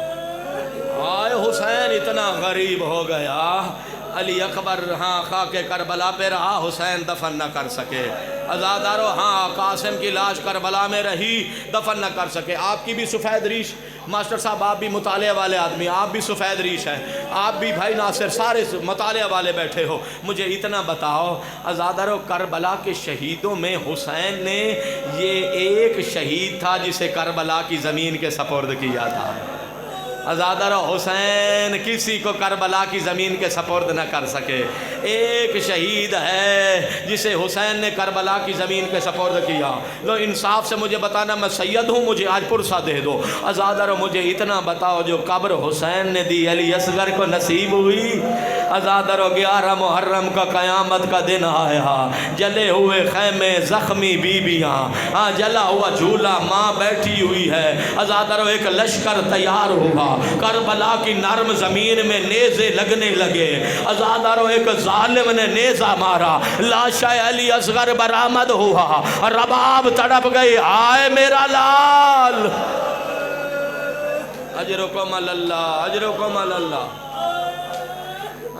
A: آئے حسین اتنا غریب ہو گیا، علی اکبر ہاں خاک کربلا پہ رہا، حسین دفن نہ کر سکے۔ عزادارو ہاں قاسم کی لاش کربلا میں رہی، دفن نہ کر سکے۔ آپ کی بھی سفید ریش، ماسٹر صاحب آپ بھی مطالعے والے آدمی، آپ بھی سفید ریش ہیں، آپ بھی بھائی ناصر سارے مطالعے والے بیٹھے ہو، مجھے اتنا بتاؤ عزادارو کربلا کے شہیدوں میں حسین نے یہ ایک شہید تھا جسے کربلا کی زمین کے سپرد کیا تھا۔ عزادارو حسین کسی کو کربلا کی زمین کے سپرد نہ کر سکے۔ ایک شہید ہے جسے حسین نے کربلا کی زمین کے سپرد کیا۔ لو انصاف سے مجھے بتانا، میں سید ہوں، مجھے آج پرسہ دے دو۔ عزادارو مجھے اتنا بتاؤ جو قبر حسین نے دی علی اصغر کو نصیب ہوئی۔ عزادارو 11 محرم کا قیامت کا دن آیا، جلے ہوئے خیمے، زخمی بیویاں، ہاں جلا ہوا جھولا، ماں بیٹھی ہوئی ہے۔ عزادارو ایک لشکر تیار ہوا، کربلا کی نرم زمین میں نیزے لگنے لگے۔ عزادارو ایک ظالم نے نیزہ مارا، لاش علی اصغر برآمد ہوا، رباب تڑپ گئی، آئے میرا لال۔ اجرکم اللہ، اجرکم اللہ،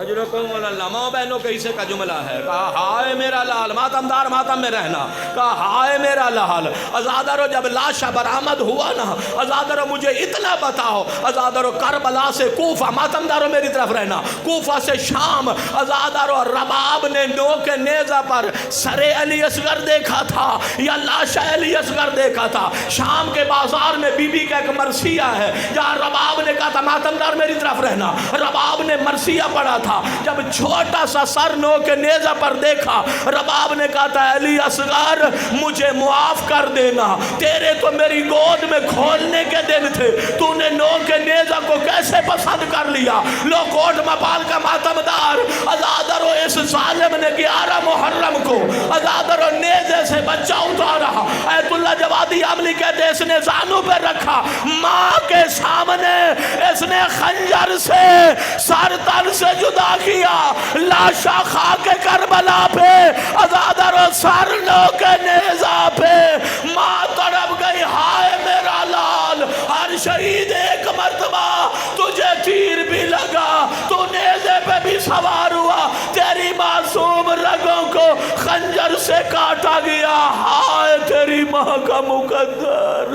A: ماں بہنوں کے حصے کا جملہ ہے. کہا ہائے میرا لال، ماتمدار ماتم میں رہنا. کہا ہائے میرا لال. عزادارو جب لاش برآمد ہوا نا، عزادارو مجھے اتنا بتاؤ، عزادارو کربلا سے کوفہ، ماتمدارو میری طرف رہنا، کوفہ سے شام، عزادارو رباب نے نوک نیزہ پر سر علی اصغر دیکھا تھا یا لاش علی اصغر دیکھا تھا. شام کے بازار میں بی بی کا ایک مرثیہ ہے جہاں رباب نے کہا تھا ماتمدار میری طرف رہنا. رباب نے مرثیہ پڑھا تھا. جب چھوٹا سا سر نوک نیزہ پر دیکھا، رباب نے کہا تھا علی اصغر مجھے معاف کر دینا، تیرے تو میری گود میں کھولنے کے دن تھے، تو نے نوک نیزہ کو کیسے پسند کر لیا. لو کوٹ مپال کا ماتمدار، عزادارو اس ظالم نے 11 محرم کو عزادارو نیزے سے بچہ اتارا. ایت اللہ جوادی عملی کہتے اس نے زانو پہ رکھا، ماں کے سامنے اس نے خنجر سے سر تن سے جدا کیا. لاشا خاک کربلا پہ، عزادارو سر نوک نیزہ پہ. ماں تڑپ گئی، ہائے میرا لال. ہر شہید ایک مرتبہ تجھے تیر بھی لگا، تو نیزے پہ بھی سوار ہوا، تیری معصوم رگوں کو خنجر سے کاٹا گیا. ہائے تیری ماں کا مقدر.